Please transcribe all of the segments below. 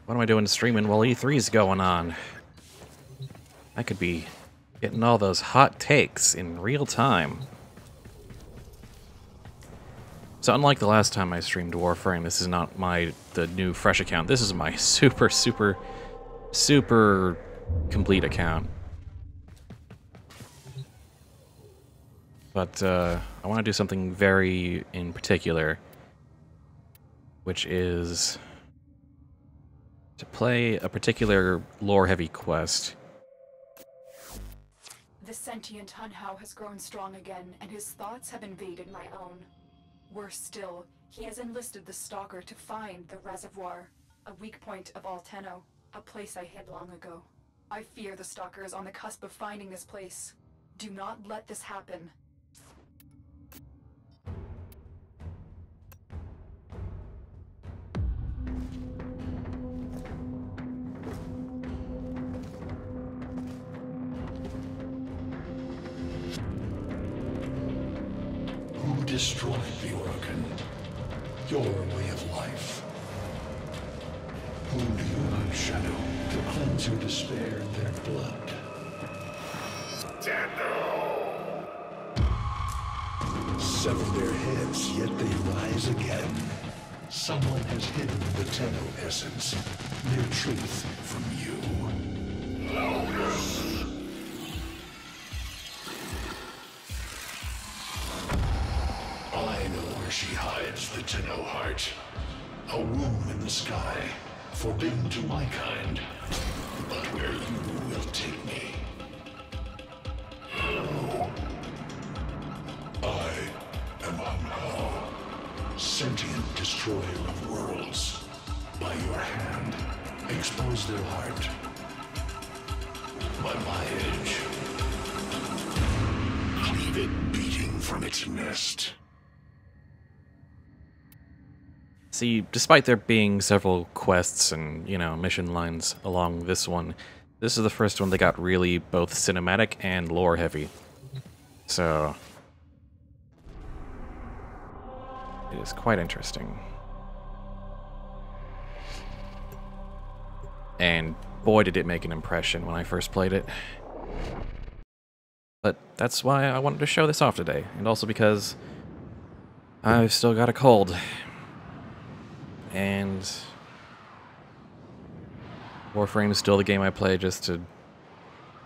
What am I doing streaming while E3's going on? I could be getting all those hot takes in real time. So unlike the last time I streamed Warframe, this is not the new fresh account. This is my super complete account. But I want to do something very in particular, which is to play a particular lore-heavy quest. The sentient Hunhow has grown strong again, and his thoughts have invaded my own. Worse still, he has enlisted the Stalker to find the reservoir, a weak point of Alteno, a place I hid long ago. I fear the Stalker is on the cusp of finding this place. Do not let this happen. Who destroyed the organ? Your way of life. Who do you hunt, Shadow, to cleanse your despair in their blood? Sever their heads, yet they rise again. Someone has hidden the Tenno essence, their truth from you. Loudest. I know where she hides the Tenno heart. A womb in the sky, forbidden to my kind, but where you will take me. I am Hunhow, sentient destroyer of worlds. By your hand, expose their heart. By my edge, cleave it beating from its nest. See, despite there being several quests and, mission lines along this one, this is the first one that got really both cinematic and lore heavy. So it is quite interesting. And boy, did it make an impression when I first played it. But that's why I wanted to show this off today, and also because I've still got a cold. And Warframe is still the game I play just to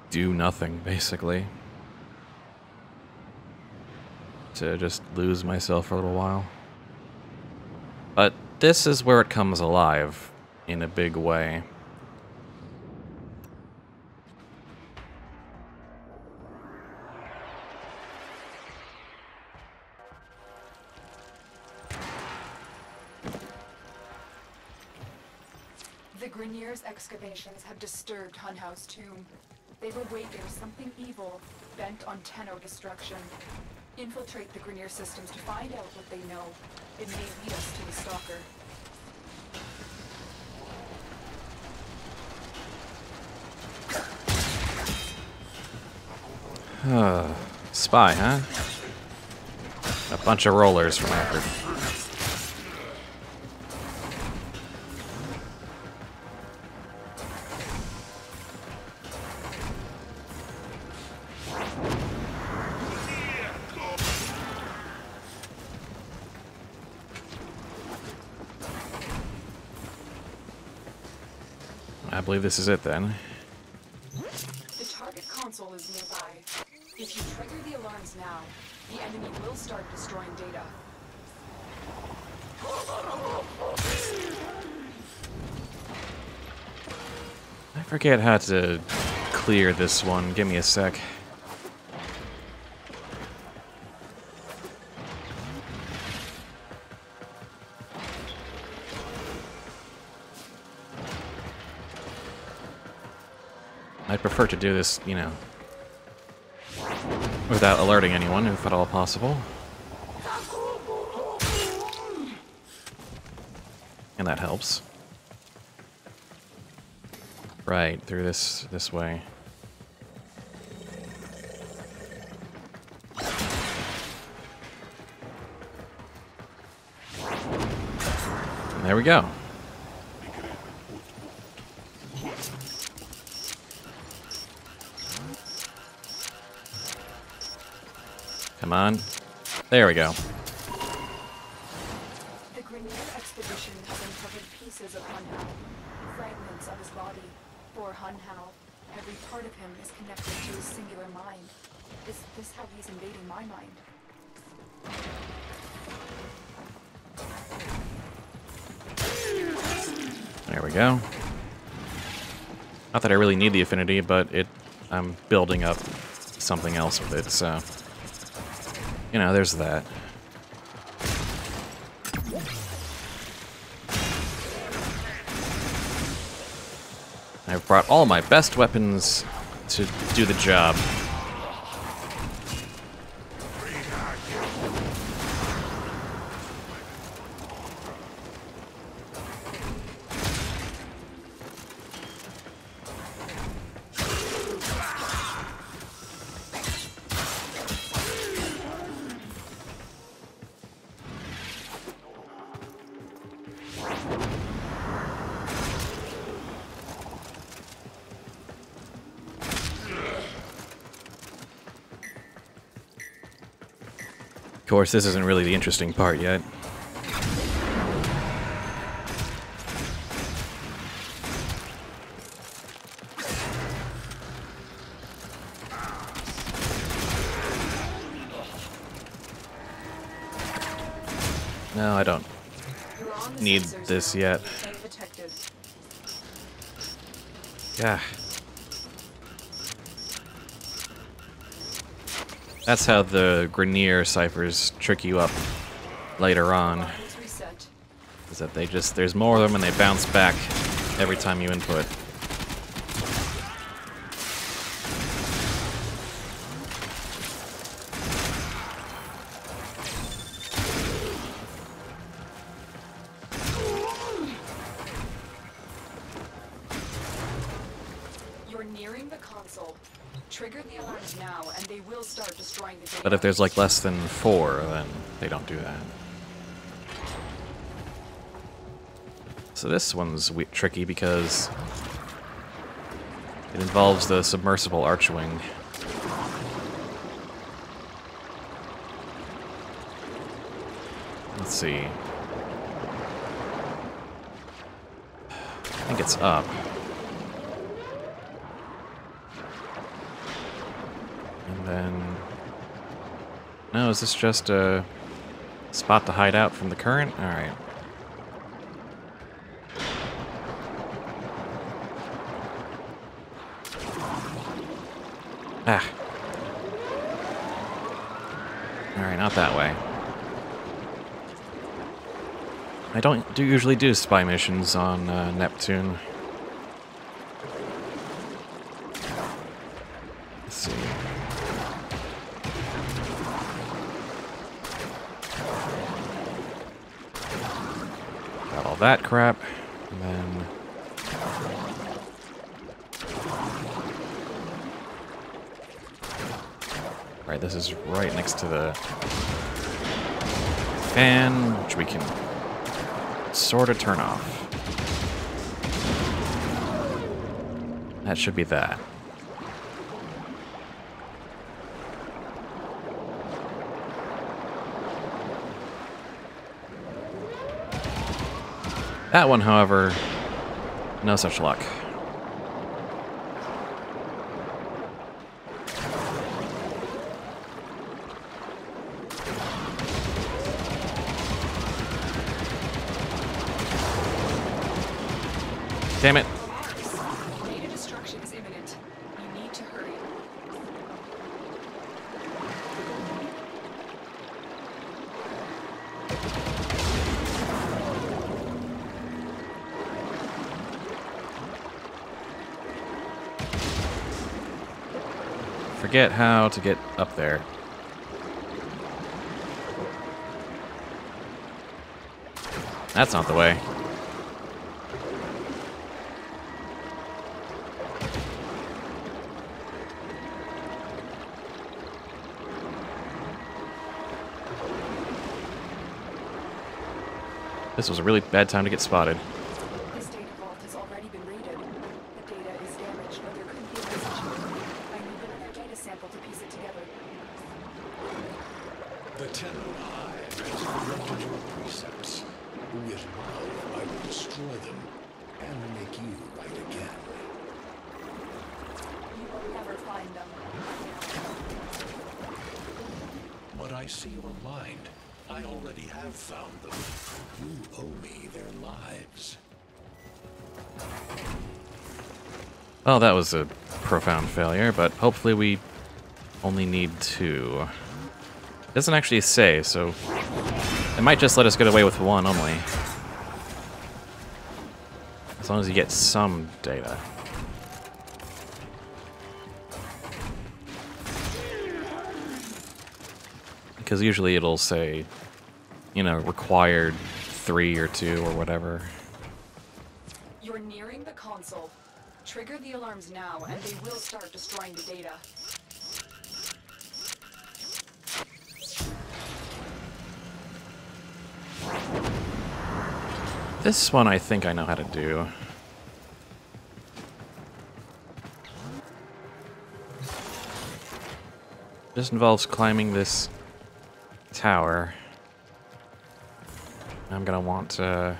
do nothing, basically. To just lose myself for a little while. But this is where it comes alive in a big way. The Grineer's excavations have disturbed Hunhow's tomb. They've awakened something evil, bent on Tenno destruction. Infiltrate the Grineer systems to find out what they know. It may lead us to the Stalker. Spy, huh? A bunch of rollers from Effort. I believe this is it then. The target console is nearby. If you trigger the alarms now, the enemy will start destroying data. I forget how to clear this one. Give me a sec. I'd prefer to do this, without alerting anyone, if at all possible. And that helps. Right, through this way. There we go. Come on. There we go. The Grenier expedition has uncovered pieces of Hun Hao, fragments of his body. For Hun Hao, every part of him is connected to his singular mind. Is this how he's invading my mind? There we go. Not that I really need the affinity, but I'm building up something else with it, so... You know, there's that. I've brought all my best weapons to do the job. Of course, this isn't really the interesting part yet. No, I don't need this yet. Yeah. That's how the Grenier ciphers trick you up later on. Is that there's more of them and they bounce back every time you input. You're nearing the console. Trigger the alarms now, and they will start destroying the data. But if there's like less than 4, then they don't do that. So this one's tricky because it involves the submersible archwing. Let's see. I think it's up. And then... No, is this just a spot to hide out from the current? Alright. Ah. Alright, not that way. I don't usually do spy missions on Neptune. Let's see. Got all that crap, and then... Right, this is right next to the fan, which we can sort of turn off. That should be that. That one, however, no such luck. Damn it. Data destruction is imminent. You need to hurry. Forget how to get up there. That's not the way. This was a really bad time to get spotted. This data vault has already been raided. The data is damaged, but there could be a message here. I need another data sample to piece it together. The Tenno Hive has corrupted your precepts. With love, I will destroy them and make you right again. You will never find them. But I see your mind. I already have found them. You owe me their lives. Well, that was a profound failure, but hopefully we only need 2. It doesn't actually say, so it might just let us get away with 1 only. As long as you get some data. Because usually it'll say, you know, required 3 or 2 or whatever. You're nearing the console. Trigger the alarms now, and they will start destroying the data. This one I think I know how to do. Just involves climbing this tower. I'm gonna want to...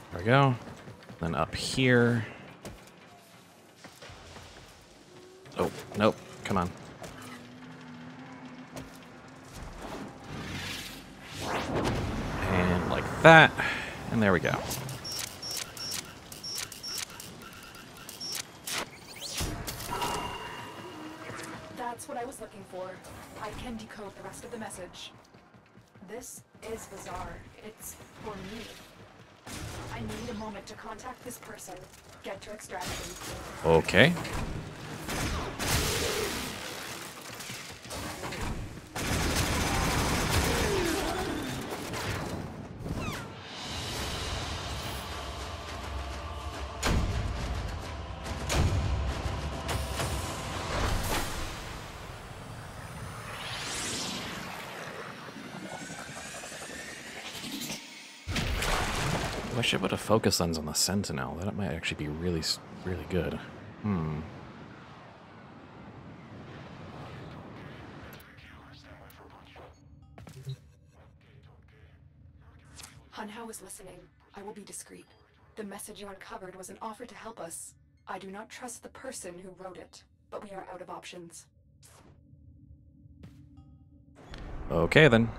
There we go. Then up here. Oh, nope. Come on. And like that. And there we go. That's what I was looking for. I can decode the rest of the message. This is bizarre. It's for me. I need a moment to contact this person. Get to extraction. Okay. I should put a focus lens on the Sentinel. That might actually be really, really good. Hunhao is listening. I will be discreet. The message you uncovered was an offer to help us. I do not trust the person who wrote it, but we are out of options. Okay, then.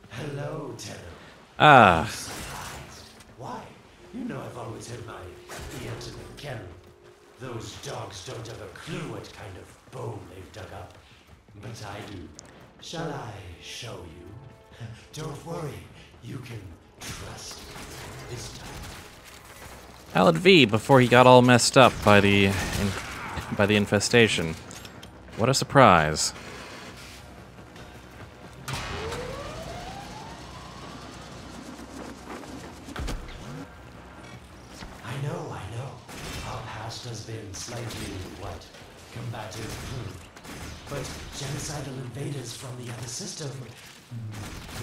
Hello, Tenno. Ah, Why? You know I've always had my ear to the kennel. Those dogs don't have a clue what kind of bone they've dug up. But I do. Shall I show you? Don't worry. You can trust me this time. Alad V before he got all messed up by the infestation. What a surprise. I know. Our past has been slightly, combative. But genocidal invaders from the other system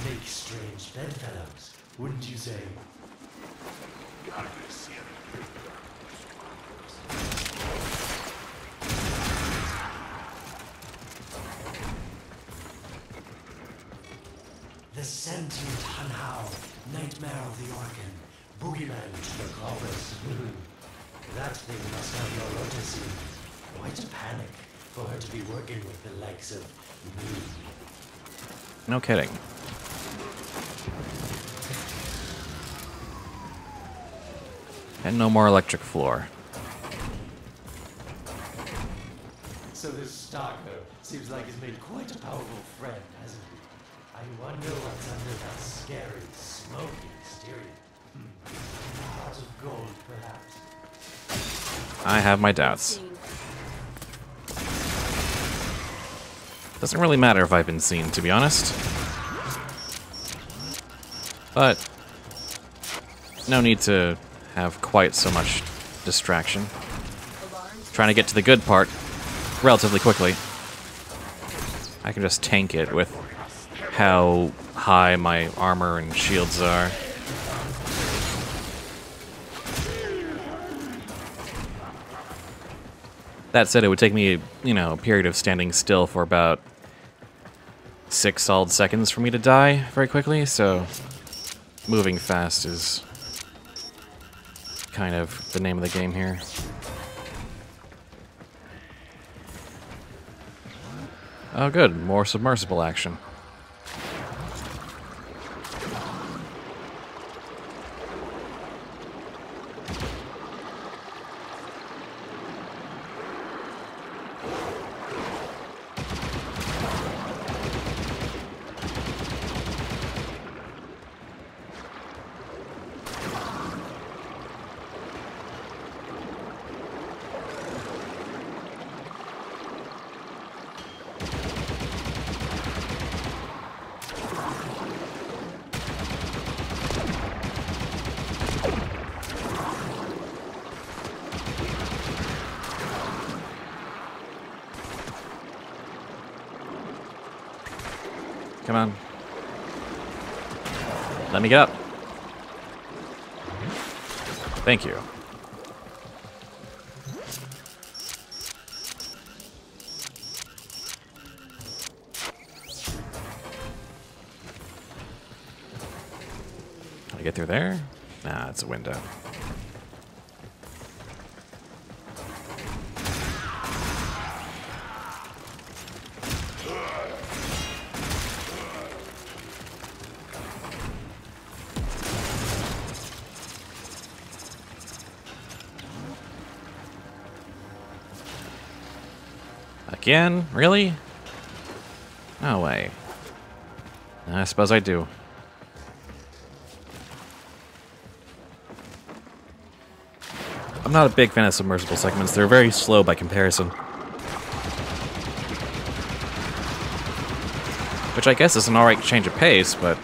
make strange bedfellows, wouldn't you say? The sentient Hunhao, nightmare of the Orcan, boogeyman to the crawlers. That thing must have your Lotus in. Quite a panic for her to be working with the likes of me. No kidding. And no more electric floor. So this stalker seems like he's made quite a powerful friend, hasn't he? I wonder what's under that scary, smoky exterior. A heart of gold, perhaps. I have my doubts. Doesn't really matter if I've been seen, to be honest. But no need to have quite so much distraction. Trying to get to the good part relatively quickly. I can just tank it with how high my armor and shields are. That said, it would take me, a period of standing still for about 6 solid seconds for me to die very quickly, so moving fast is kind of the name of the game here. Oh good, more submersible action. Come on. Let me get up. Thank you. Can I get through there? Nah, it's a window. Again? Really? No way. I suppose I do. I'm not a big fan of submersible segments. They're very slow by comparison. Which I guess is an alright change of pace, but...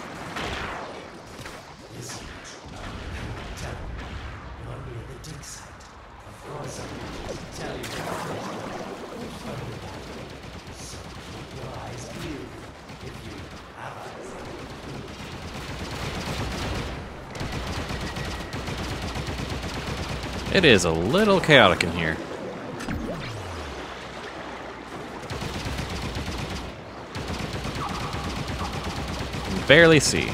It is a little chaotic in here. Can barely see.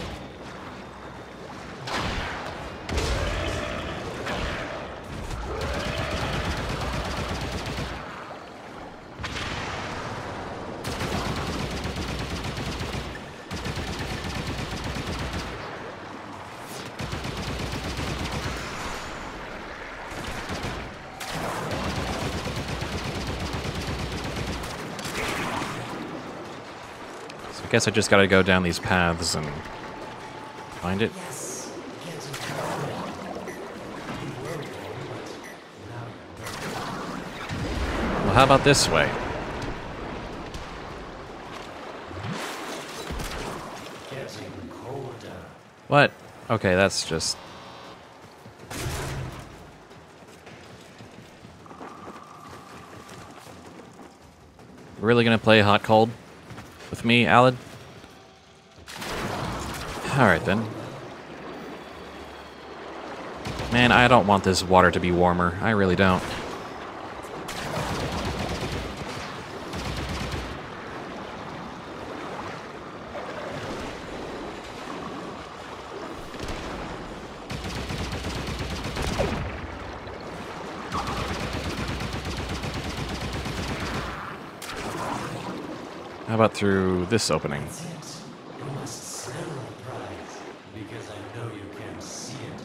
I guess I just gotta go down these paths and find it. Well, how about this way? What? Okay, that's just... Really gonna play hot cold? With me, Alad? Alright then. Man, I don't want this water to be warmer. I really don't. How about through this opening? You must smell the prize, because I know you can see it.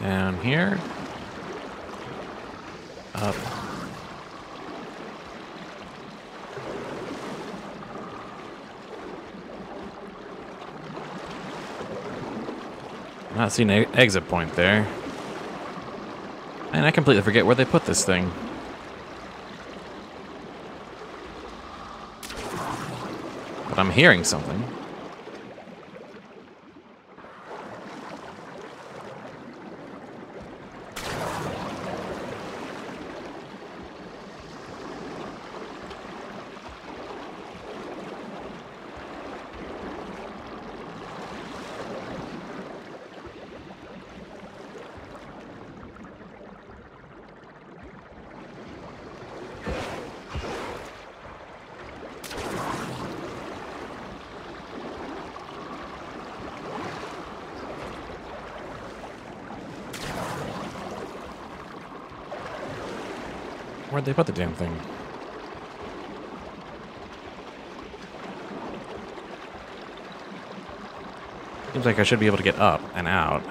Down here. Up. Not seeing an exit point there. And I completely forget where they put this thing. But I'm hearing something. Where'd they put the damn thing? Seems like I should be able to get up and out.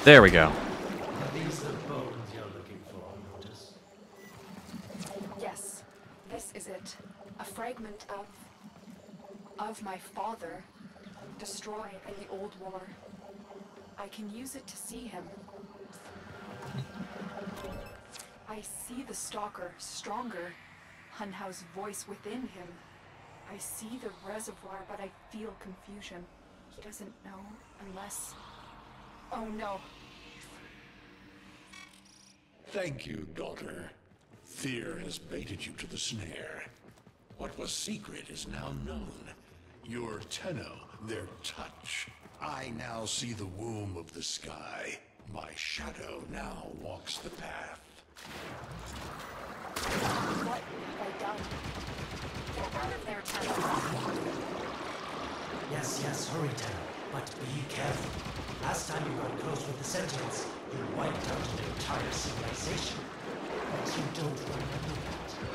There we go. Are these the bones you're looking for, Lotus? Yes, this is it. A fragment of my father, destroyed in the old war. I can use it to see him. I see the stalker stronger, Hunhow's voice within him. I see the reservoir, but I feel confusion. He doesn't know unless... Oh no. Thank you, daughter. Fear has baited you to the snare. What was secret is now known. Your Tenno, their touch. I now see the womb of the sky. My shadow now walks the path. What have I done? Get out of there, Tenno. Yes, hurry, Tenno. But be careful. Last time you got close with the Sentinels, you wiped out an entire civilization. But you don't remember that, do you?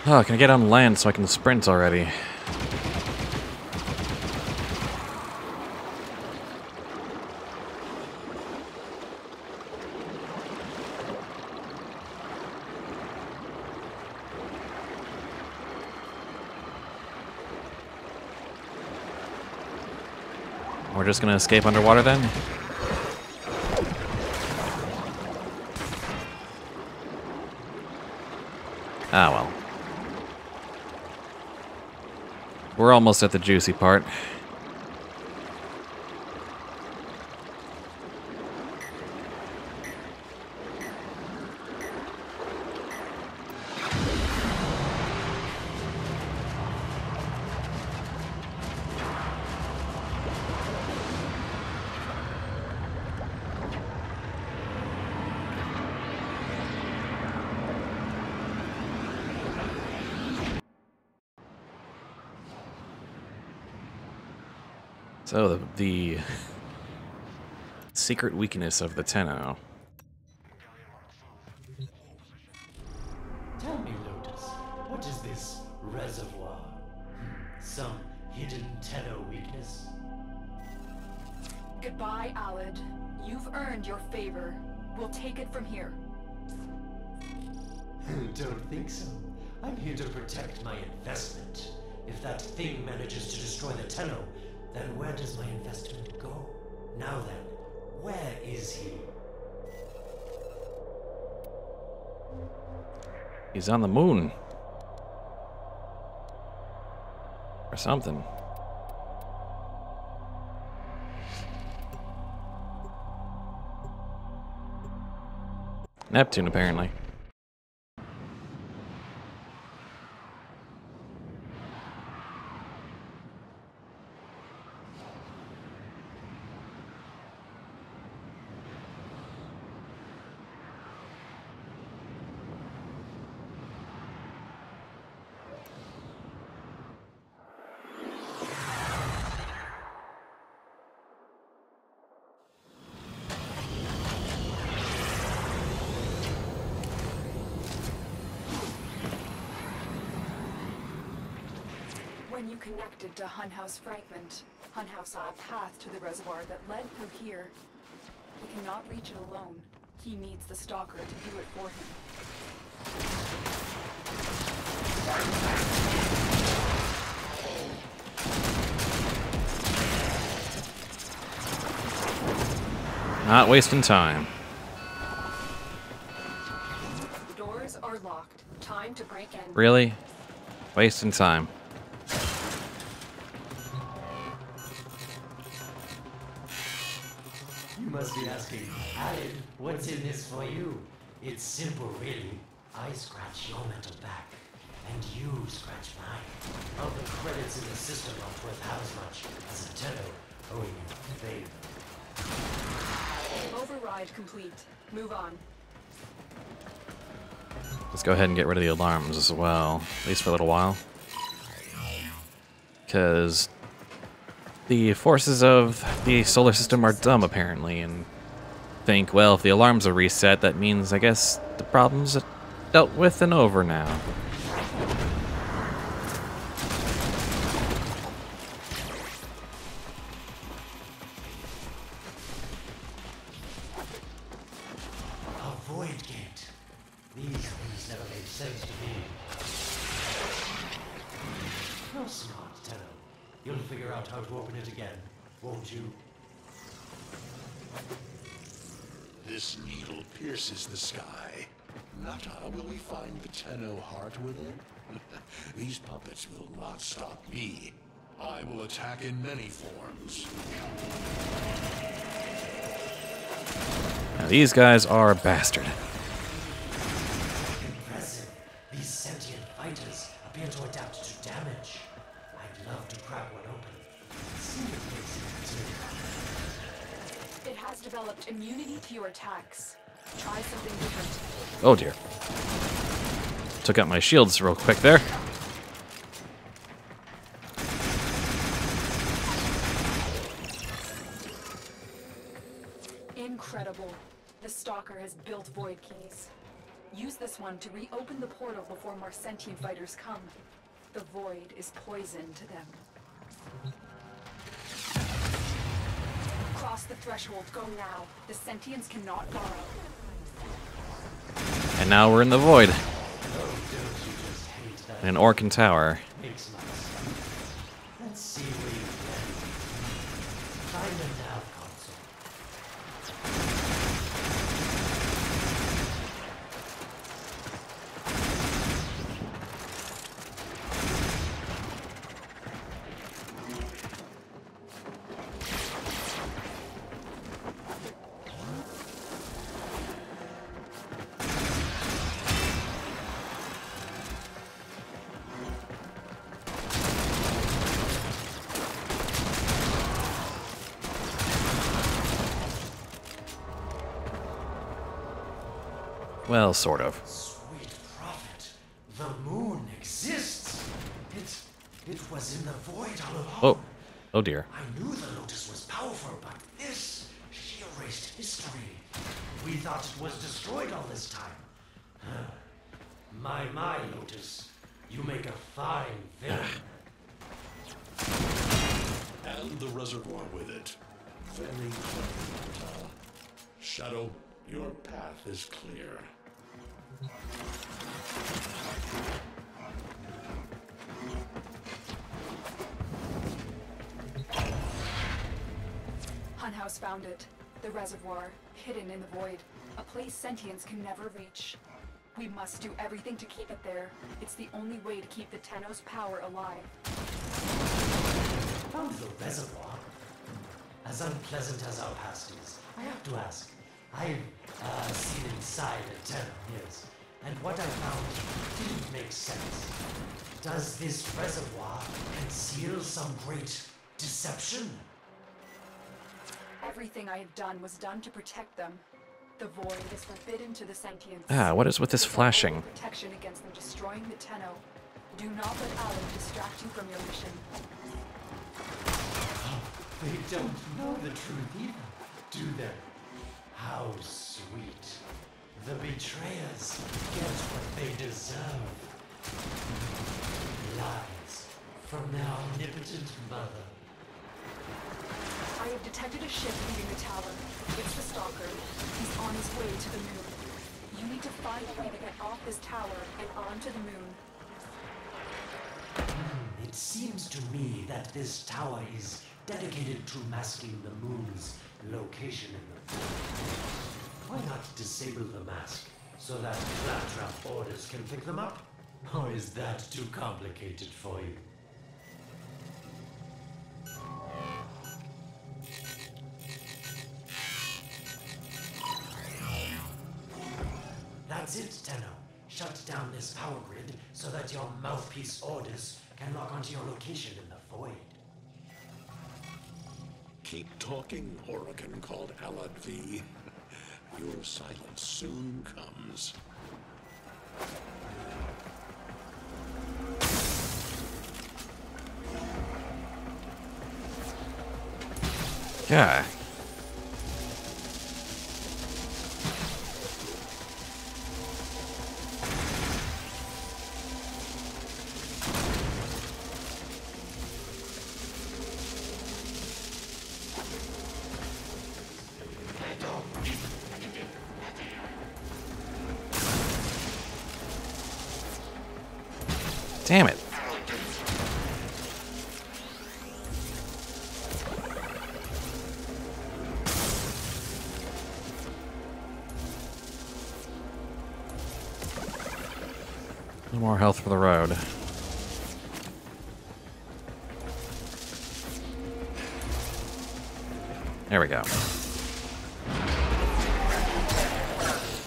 Oh, can I get on land so I can sprint already? We're just gonna escape underwater then? Ah, well. We're almost at the juicy part. So, the secret weakness of the Tenno. Tell me, Lotus, what is this reservoir? Some hidden Tenno weakness? Goodbye, Alad. You've earned your favor. We'll take it from here. Don't think so. I'm here to protect my investment. If that thing manages to destroy the Tenno, then where does my investment go? Now then, where is he? He's on the moon. Or something. Neptune, apparently. When you connected to Hunhouse Fragment, Hunhouse saw a path to the reservoir that led through here. He cannot reach it alone. He needs the Stalker to do it for him. Not wasting time. The doors are locked. Time to break in. Really? Wasting time. You must be asking, Alan, what's in this for you? It's simple, really. I scratch your mental back, and you scratch mine. All the credits in the system aren't worth half as much as a tenno owing you a favor. Override complete. Move on. Let's go ahead and get rid of the alarms as well, at least for a little while. Because the forces of the solar system are dumb, apparently, and think, well, if the alarms are reset, that means, I guess, the problem's dealt with and over now. A void gate. These things never made sense to me. You're smart, Tenno. You'll figure out how to open it again, won't you? This needle pierces the sky. Not will we find the Tenno heart within? These puppets will not stop me. I will attack in many forms. Now, these guys are a bastard. Impressive. These sentient fighters appear to adapt to damage. I'd love to crack one open. See if it makes it too. It has developed immunity to your attacks. Try something different. Oh dear. Took out my shields real quick there. Incredible. The Stalker has built void keys. Use this one to reopen the portal before more sentient fighters come. The void is poison to them. Cross the threshold. Go now. The sentients cannot borrow. And now we're in the void. Oh, don't you just hate that? In an Orkin Tower. Makes my sense. Let's see where you land. Find the nav console. Well, sort of. Sweet prophet, the moon exists. It was in the void all along. Oh. Oh dear. I knew the Lotus was powerful, but this, she erased history. We thought it was destroyed all this time. My Lotus, you make a fine villain. And the reservoir with it. Very clever. Shadow, your path is clear. Hunhouse found it. The reservoir, hidden in the void. A place sentients can never reach. We must do everything to keep it there. It's the only way to keep the Tenno's power alive. Found the reservoir. As unpleasant as our past is, I have to ask. I've seen inside a Tenno, yes, and what I found didn't make sense. Does this reservoir conceal some great deception? Everything I have done was done to protect them. The void is forbidden to the sentients. Ah, what is with this flashing? Protection against them destroying the Tenno. Do not let Alan distract you from your mission. They don't know the truth either, do they? How sweet. The betrayers get what they deserve. Lies from their omnipotent mother. I have detected a ship leaving the tower. It's the Stalker. He's on his way to the moon. You need to find a way to get off this tower and onto the moon. It seems to me that this tower is dedicated to masking the moon's location in the void. Why not disable the mask so that Claptrap orders can pick them up? Or is that too complicated for you? That's it, Tenno. Shut down this power grid so that your mouthpiece orders can lock onto your location in the void. Keep talking, Oracle called Alad V. Your silence soon comes. Yeah. Damn it. No more health for the road. There we go.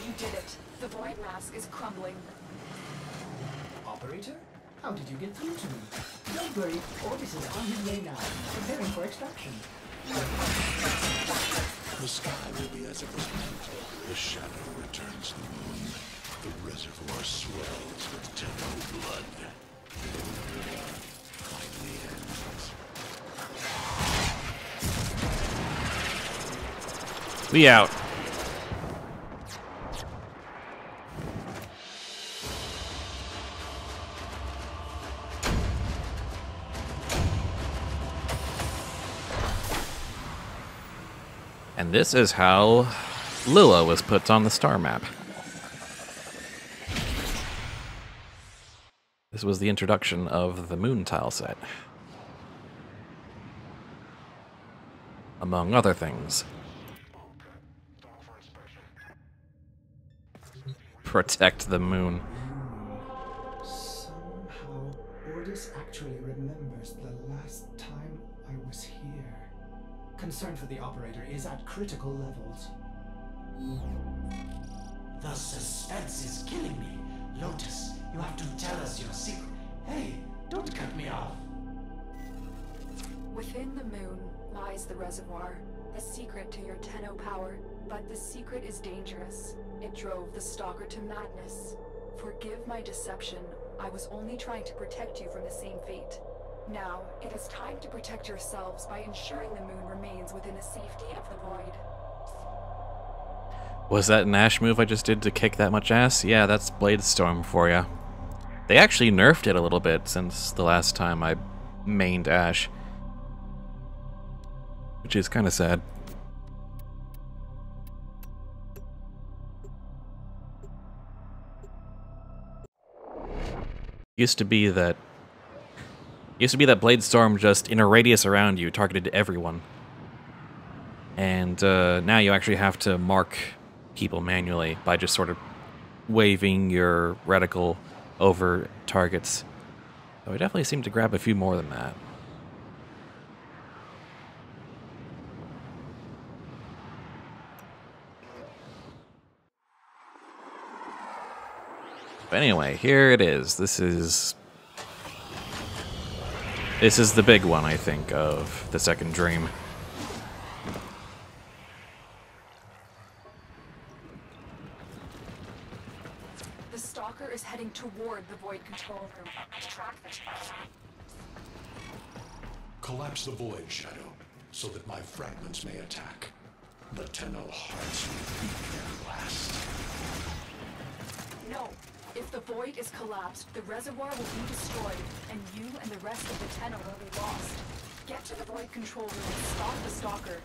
You did it. The void mask is crumbling. Operator? How did you get through to me? Don't worry, Otis is on his way now, preparing for extraction. The sky will be as it was meant. The shadow returns the moon. The reservoir swells with Tenno blood. The war finally ends. We out. And this is how Lilla was put on the star map. This was the introduction of the moon tile set. Among other things. Protect the moon. Somehow, Otis actually remembers the last time I was here. Concern for the operator is at critical levels. The suspense is killing me. Lotus, you have to tell us your secret. Hey, don't cut me off. Within the moon lies the reservoir, the secret to your Tenno power. But the secret is dangerous. It drove the Stalker to madness. Forgive my deception. I was only trying to protect you from the same fate. Now, it is time to protect yourselves by ensuring the moon remains within the safety of the void. Was that an Ash move I just did to kick that much ass? Yeah, that's Blade Storm for ya. They actually nerfed it a little bit since the last time I mained Ash. Which is kind of sad. Used to be that Blade Storm just in a radius around you targeted everyone. And now you actually have to mark people manually by just sort of waving your reticle over targets. So I definitely seem to grab a few more than that. But anyway, here it is. This is the big one, I think, of the second dream. The Stalker is heading toward the void control room. Track the Collapse the void, Shadow, so that my fragments may attack. The Tenno hearts will beat their last. No. If the void is collapsed, the reservoir will be destroyed, and you and the rest of the Tenno will be lost. Get to the void control room and stop the stalker.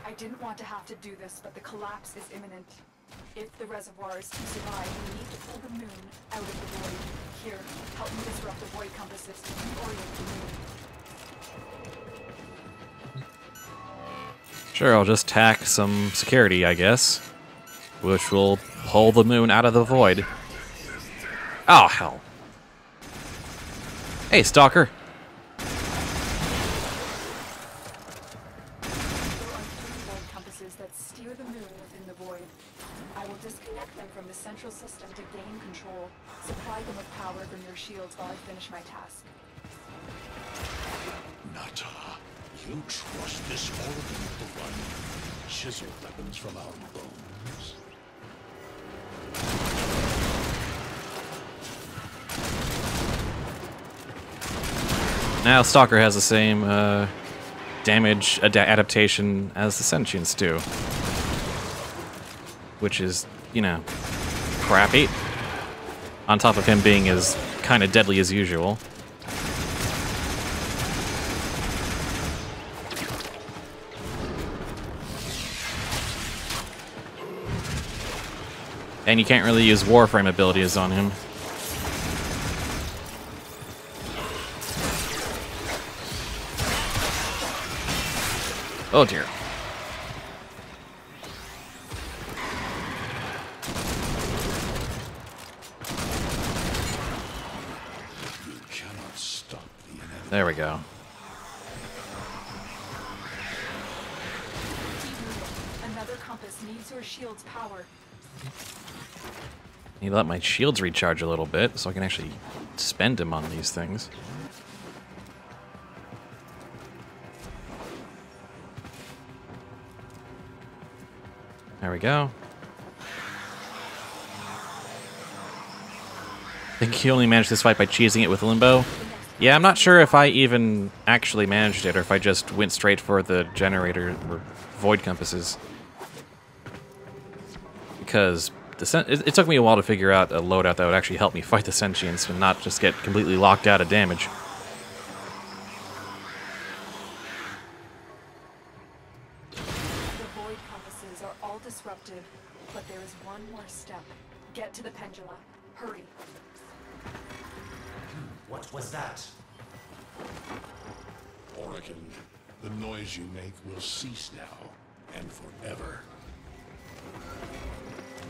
I didn't want to have to do this, but the collapse is imminent. If the reservoir is to survive, we need to pull the moon out of the void. Here, help me disrupt the void compasses to reorient the moon. Sure, I'll just tack some security, I guess, which will pull the moon out of the void. Oh, hell. Hey, Stalker. That steer the moon within the void. I will disconnect them from the central system to gain control. Supply them with power from your shields while I finish my task. Nata, you trust this organ to run chisel weapons from our bones? Now Stalker has the same damage adaptation as the Sentients do. Which is, you know, crappy. On top of him being as kind of deadly as usual. And you can't really use Warframe abilities on him. Oh dear. You cannot stop the enemy. There we go. Another compass needs your shield's power. Need to let my shields recharge a little bit so I can actually spend them on these things. There we go. I think he only managed this fight by cheesing it with Limbo. Yeah, I'm not sure if I even actually managed it or if I just went straight for the generator or void compasses. Because it took me a while to figure out a loadout that would actually help me fight the sentients and not just get completely locked out of damage. The void compasses are all disrupted, but there is one more step. Get to the pendula. Hurry. What was that? Oregon, the noise you make will cease now and forever.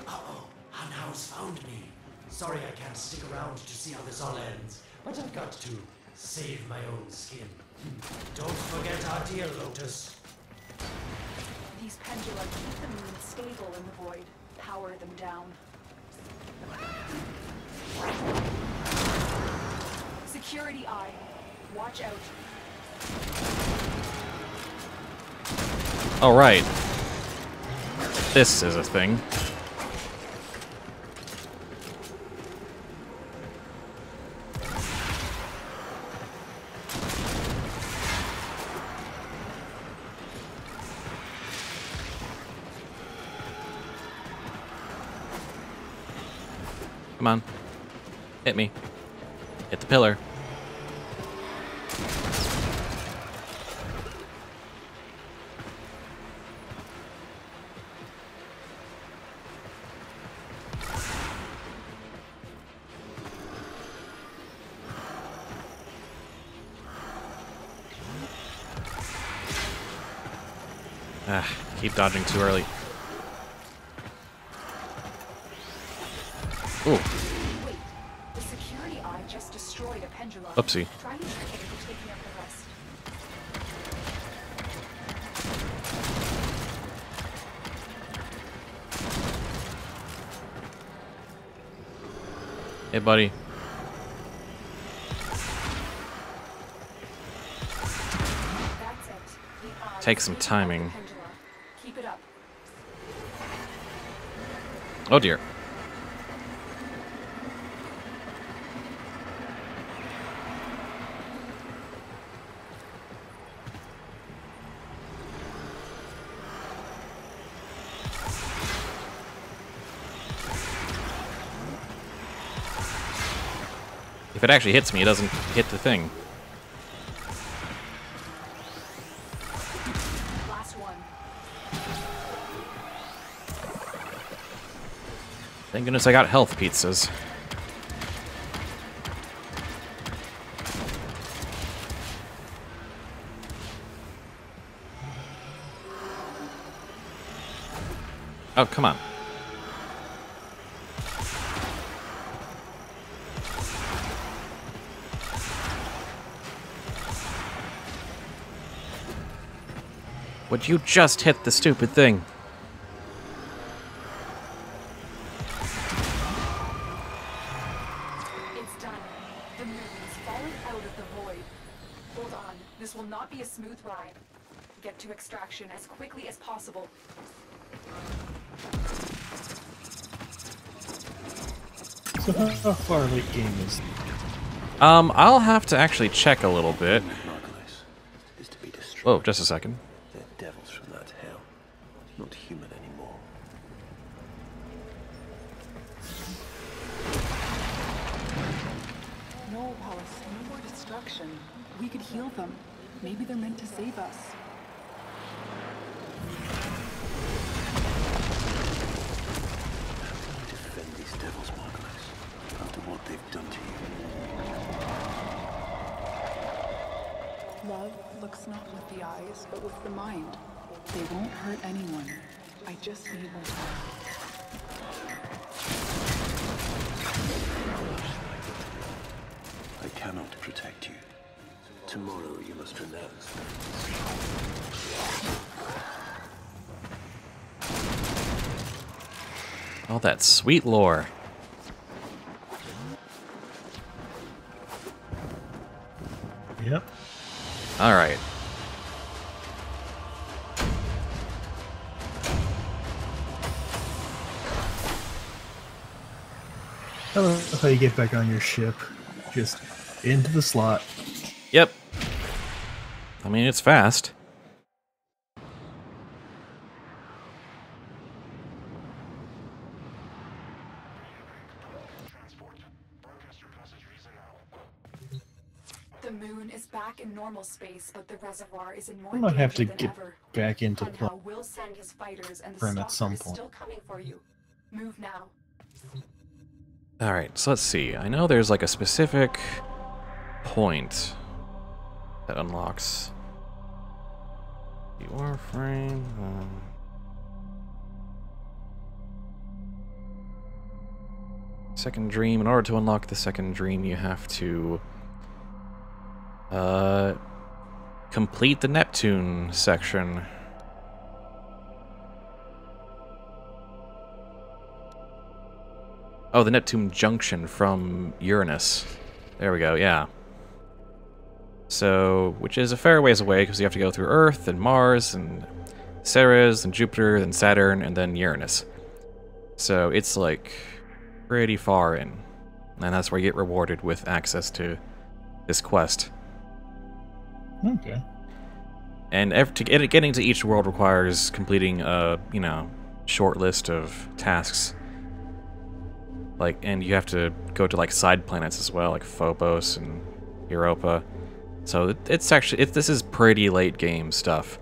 Uh-oh, Hanau's found me. Sorry I can't stick around to see how this all ends, but I've got to save my own skin. Don't forget our dear Lotus. These pendula keep the moon stable in the void. Power them down. Security eye. Watch out. Oh, right. This is a thing. Come on. Hit me. Hit the pillar. Ah, keep dodging too early. Ooh. Wait, Pendula. Oopsie. Try and trick it into taking out the rest. Hey, buddy. That's it. The odds Take some taking out the timing. Pendula. Keep it up. Oh dear. If it actually hits me, it doesn't hit the thing. Last one. Thank goodness I got health pizzas. Oh, come on. Would you just hit the stupid thing? It's done. The moon is falling out of the void. Hold on. This will not be a smooth ride. Get to extraction as quickly as possible. So how far late game is? I'll have to actually check a little bit. Margulis is to be destroyed. Whoa, just a second. They're devils from that hell, not human anymore. No, Palace, no more destruction. We could heal them. Maybe they're meant to save us. Defend these devils, Margulis, after what they've done to you. Love looks not with the eyes, but with the mind. They won't hurt anyone. I just need more time. I cannot protect you. Tomorrow you must renounce. All that sweet lore. Yep. All right. I love how you get back on your ship. Just into the slot. Yep. I mean, it's fast. The moon is back in normal space, but the reservoir is in more I might have to danger than get ever. back into Hunhow will send his fighters, and the Warframe at some stalker is point. still coming for you. Move now. All right, so let's see. I know there's like a specific point that unlocks the Warframe. Second dream. In order to unlock the second dream, you have to complete the Neptune section. Oh, the Neptune junction from Uranus. There we go, yeah. So, which is a fair ways away because you have to go through Earth and Mars and Ceres and Jupiter and Saturn and then Uranus. So it's like pretty far in. And that's where you get rewarded with access to this quest. Okay. And getting to each world requires completing a, you know, short list of tasks. Like, and you have to go to like side planets as well, like Phobos and Europa. So it's actually, this is pretty late game stuff.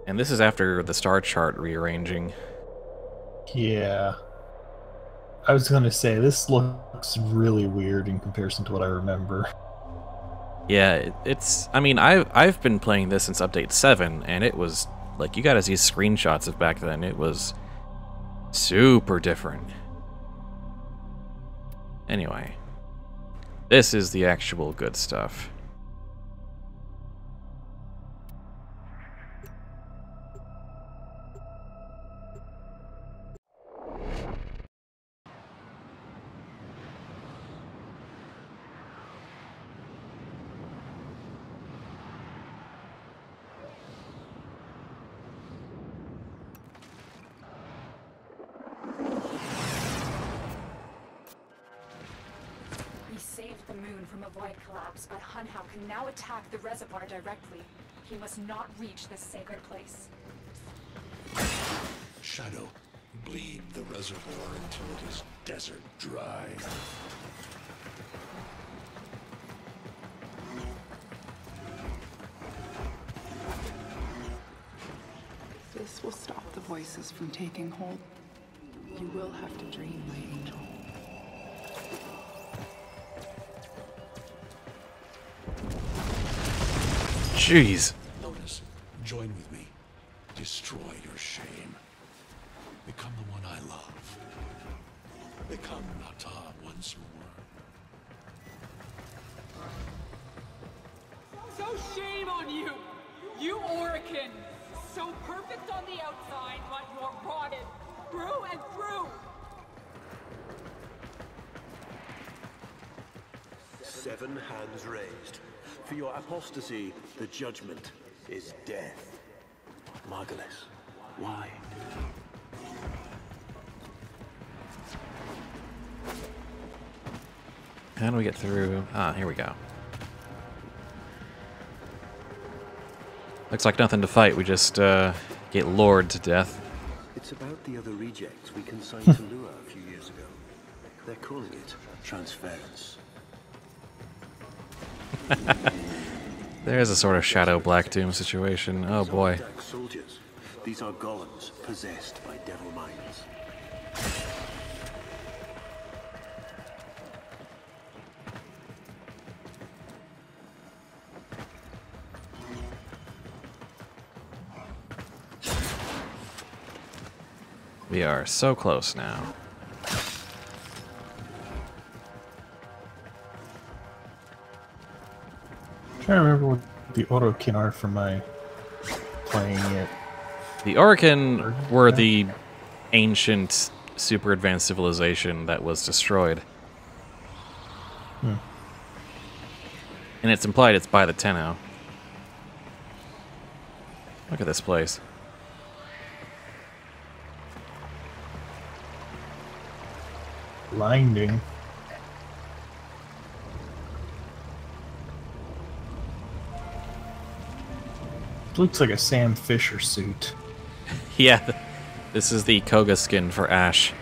And this is after the star chart rearranging. Yeah. I was gonna say, this looks really weird in comparison to what I remember. Yeah, it's, I mean, I've been playing this since update 7, and it was, like, you gotta see screenshots of back then. It was super different. Anyway. This is the actual good stuff. We saved the moon from a void collapse, but Hunhow can now attack the reservoir directly. He must not reach this sacred place. Shadow, bleed the reservoir until it is desert dry. This will stop the voices from taking hold. You will have to dream, my angel. Jeez. Lotus, join with me. Destroy your shame. Become the one I love. Become Nata once more. So shame on you! You Orican! So perfect on the outside, but you're rotted through and through! 7 hands raised. For your apostasy, the judgment is death. Margulis, why? How do we get through? Ah, here we go. Looks like nothing to fight. We just get lured to death. It's about the other rejects we consigned to Lua a few years ago. They're calling it transference. There's a sort of Shadow Black Doom situation. Oh boy. Dark soldiers. These are golems possessed by devil minds. We are so close now. I'm trying to remember what the Orokin are for my playing it. The Orokin were the ancient, super advanced civilization that was destroyed. Hmm. And it's implied it's by the Tenno. Look at this place. Blinding. Looks like a Sam Fisher suit. Yeah, this is the Koga skin for Ash.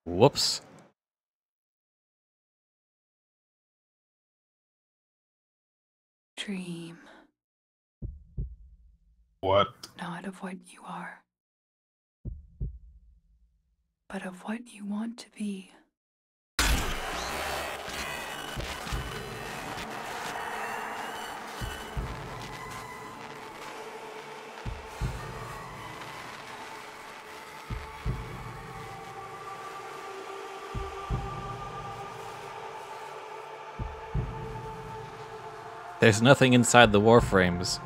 Whoops. Dream, What? not of what you are, but of what you want to be. There's nothing inside the Warframes.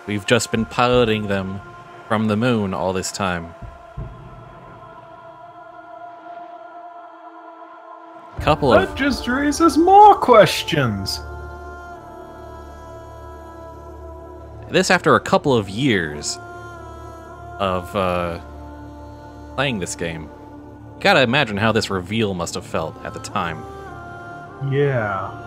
We've just been piloting them from the moon all this time. That just raises more questions. This after a couple of years of playing this game. Gotta imagine how this reveal must have felt at the time. Yeah.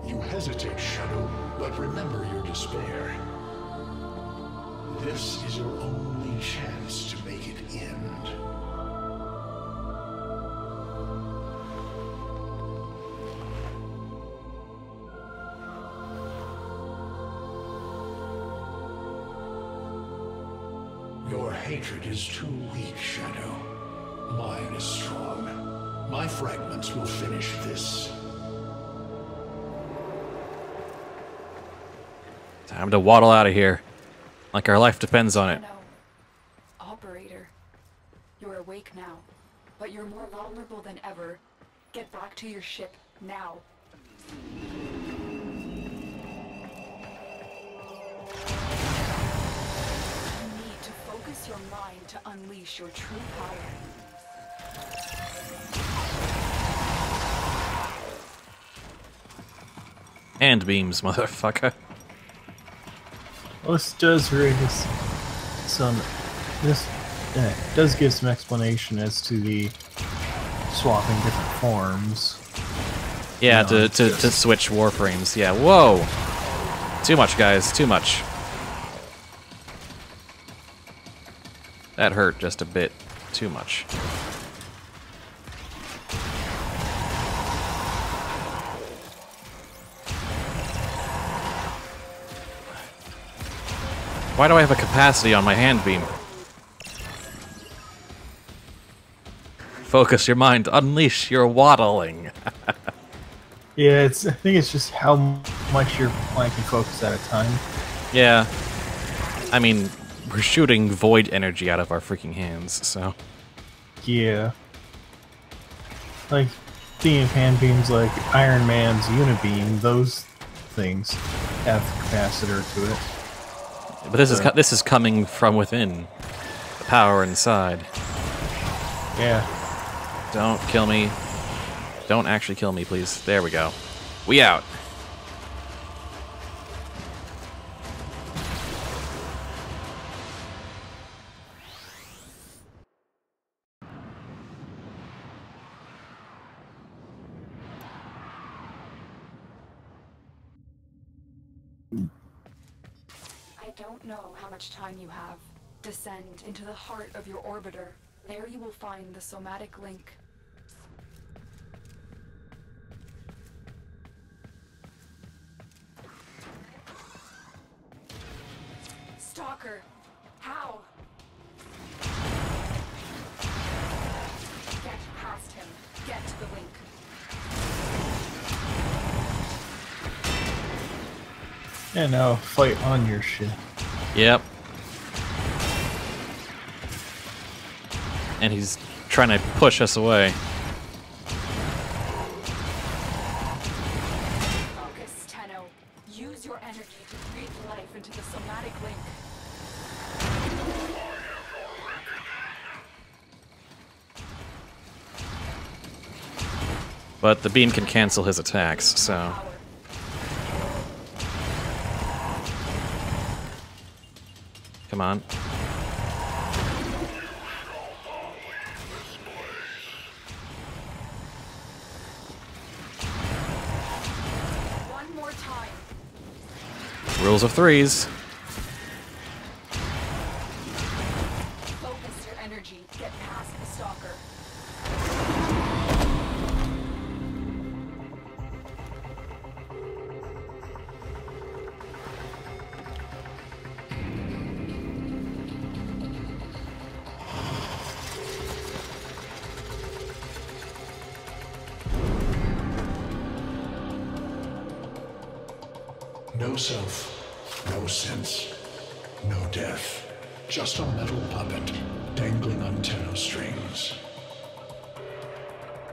You hesitate, Shadow, but remember your despair. This is your only chance to make it end. Your hatred is too weak, Shadow. Mine is strong. My fragments will finish this. Time to waddle out of here. Like our life depends on it. No. Operator, you're awake now, but you're more vulnerable than ever. Get back to your ship now. You need to focus your mind to unleash your true power. Hand beams, motherfucker. Well, this does raise some. This does give some explanation as to the swapping different forms. Yeah, to switch Warframes. Yeah, whoa! Too much, guys, too much. That hurt just a bit. Too much. Why do I have a capacity on my hand beam? Focus your mind, unleash your waddling. Yeah, I think it's just how much your mind can focus at a time. Yeah. I mean, we're shooting void energy out of our freaking hands, so. Yeah. Like, thinking of hand beams like Iron Man's Unibeam, those things have capacitor to it. But this is coming from within. The power inside. Yeah. Don't kill me. Don't actually kill me, please. There we go. We out. I don't know how much time you have. Descend into the heart of your orbiter. There you will find the somatic link. Stalker! How? Get past him. Get to the link. And now fight on your ship. Yep. And he's trying to push us away. Focus, Tenno. Use your energy to breathe life into the somatic link. But the beam can cancel his attacks, so. Come on. One more time. Rules of threes. Focus your energy. Get past the stalker. No self, no sense, no death. Just a metal puppet dangling on Tenno strings.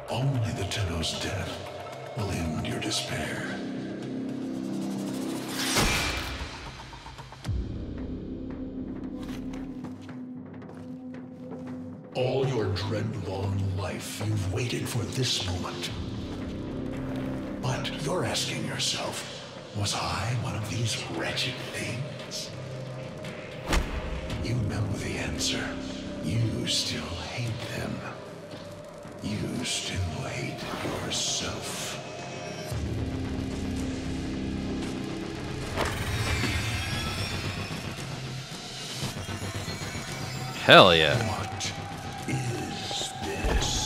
Only the Tenno's death will end your despair. All your dread-long life, you've waited for this moment. But you're asking yourself, Was I one of these wretched things? You know the answer. You still hate them. You still hate yourself. Hell yeah. What is this?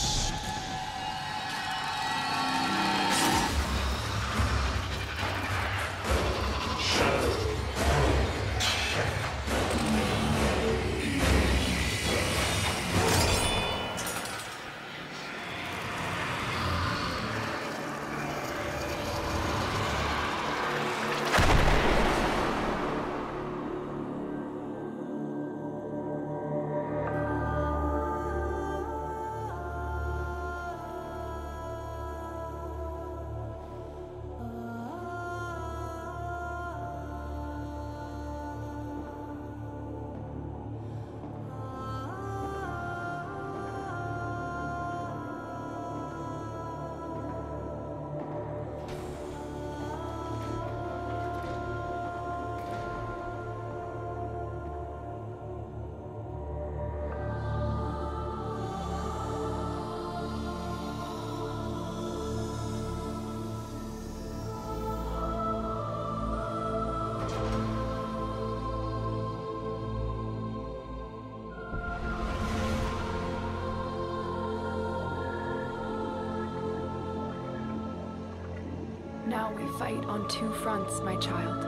Now we fight on two fronts, my child.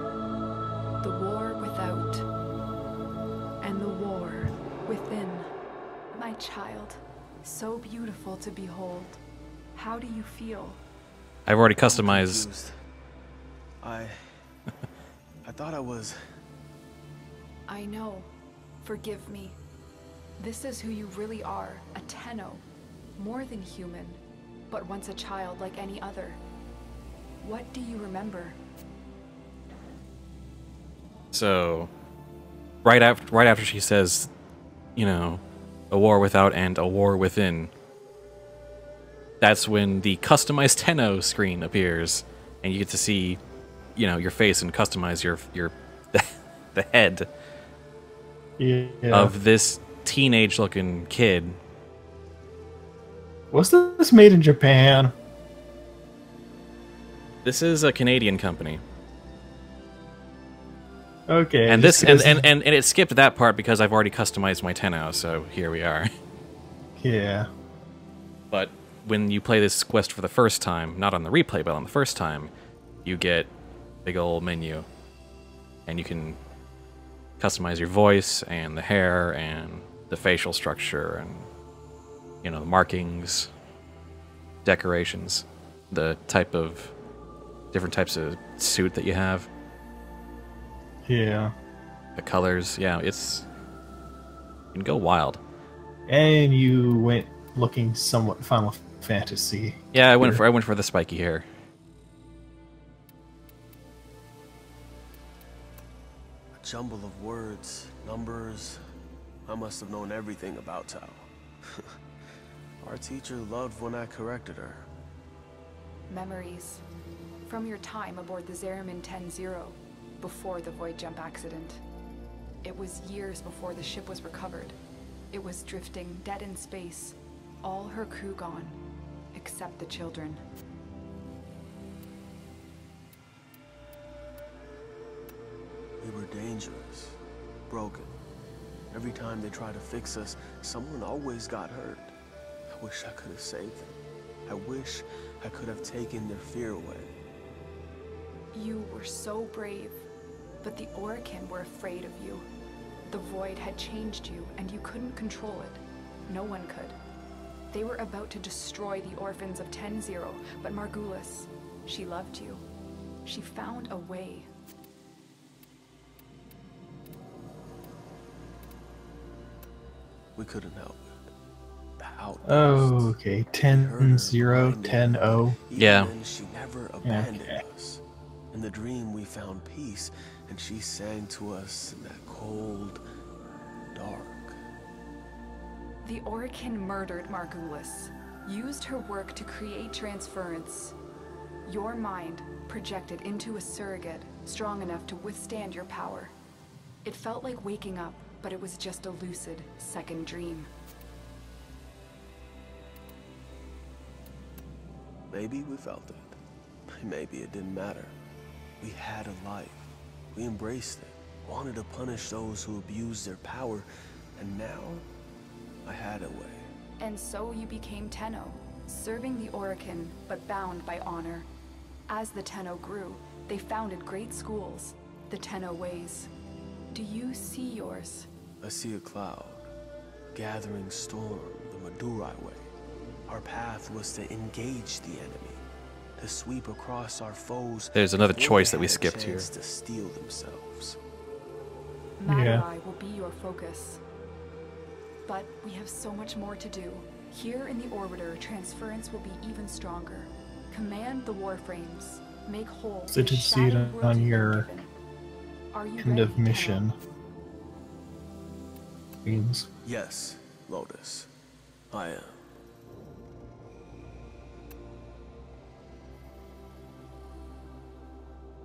The war without, and the war within. My child, so beautiful to behold. How do you feel? I've already customized. Confused. I thought I was... I know. Forgive me. This is who you really are, a Tenno. More than human, but once a child like any other. What do you remember? So, right after she says, you know, a war without and a war within, that's when the customized Tenno screen appears, and you get to see, you know, your face and customize your the head of this teenage-looking kid. Was this made in Japan? This is a Canadian company. Okay. And this and it skipped that part because I've already customized my Tenno, so here we are. Yeah. But when you play this quest for the first time, not on the replay, but on the first time, you get a big old menu. And you can customize your voice and the hair and the facial structure and, you know, the markings, decorations, the type of different types of suit that you have. Yeah. The colors, yeah, you can go wild. And you went looking somewhat Final Fantasy. Yeah, I went for the spiky hair. A jumble of words, numbers. I must have known everything about Tao. Our teacher loved when I corrected her. Memories. From your time aboard the Zeramin 10-0, before the void jump accident. It was years before the ship was recovered. It was drifting dead in space. All her crew gone, except the children. We were dangerous, broken. Every time they tried to fix us, someone always got hurt. I wish I could have saved them. I wish I could have taken their fear away. You were so brave, but the Orokin were afraid of you. The void had changed you, and you couldn't control it. No one could. They were about to destroy the orphans of 10-0, but Margulis, she loved you. She found a way. We couldn't help it. The outbursts. Oh, okay. 10-0, 10-0. Yeah. Even then, she never abandoned us. In the dream, we found peace, and she sang to us in that cold, dark. The Orokin murdered Margulis, used her work to create transference. Your mind projected into a surrogate strong enough to withstand your power. It felt like waking up, but it was just a lucid second dream. Maybe we felt it. Maybe it didn't matter. We had a life. We embraced it. Wanted to punish those who abused their power. And now, I had a way. And so you became Tenno, serving the Orokin, but bound by honor. As the Tenno grew, they founded great schools, the Tenno ways. Do you see yours? I see a cloud. Gathering storm, the Madurai way. Our path was to engage the enemy, to sweep across our foes. There's another before choice they that we had a skipped here. chance to steal themselves. Madurai will be your focus. But we have so much more to do. Here in the Orbiter, transference will be even stronger. Command the Warframes. Make whole. So to see it on your end of mission. Means. Yes, Lotus. I am.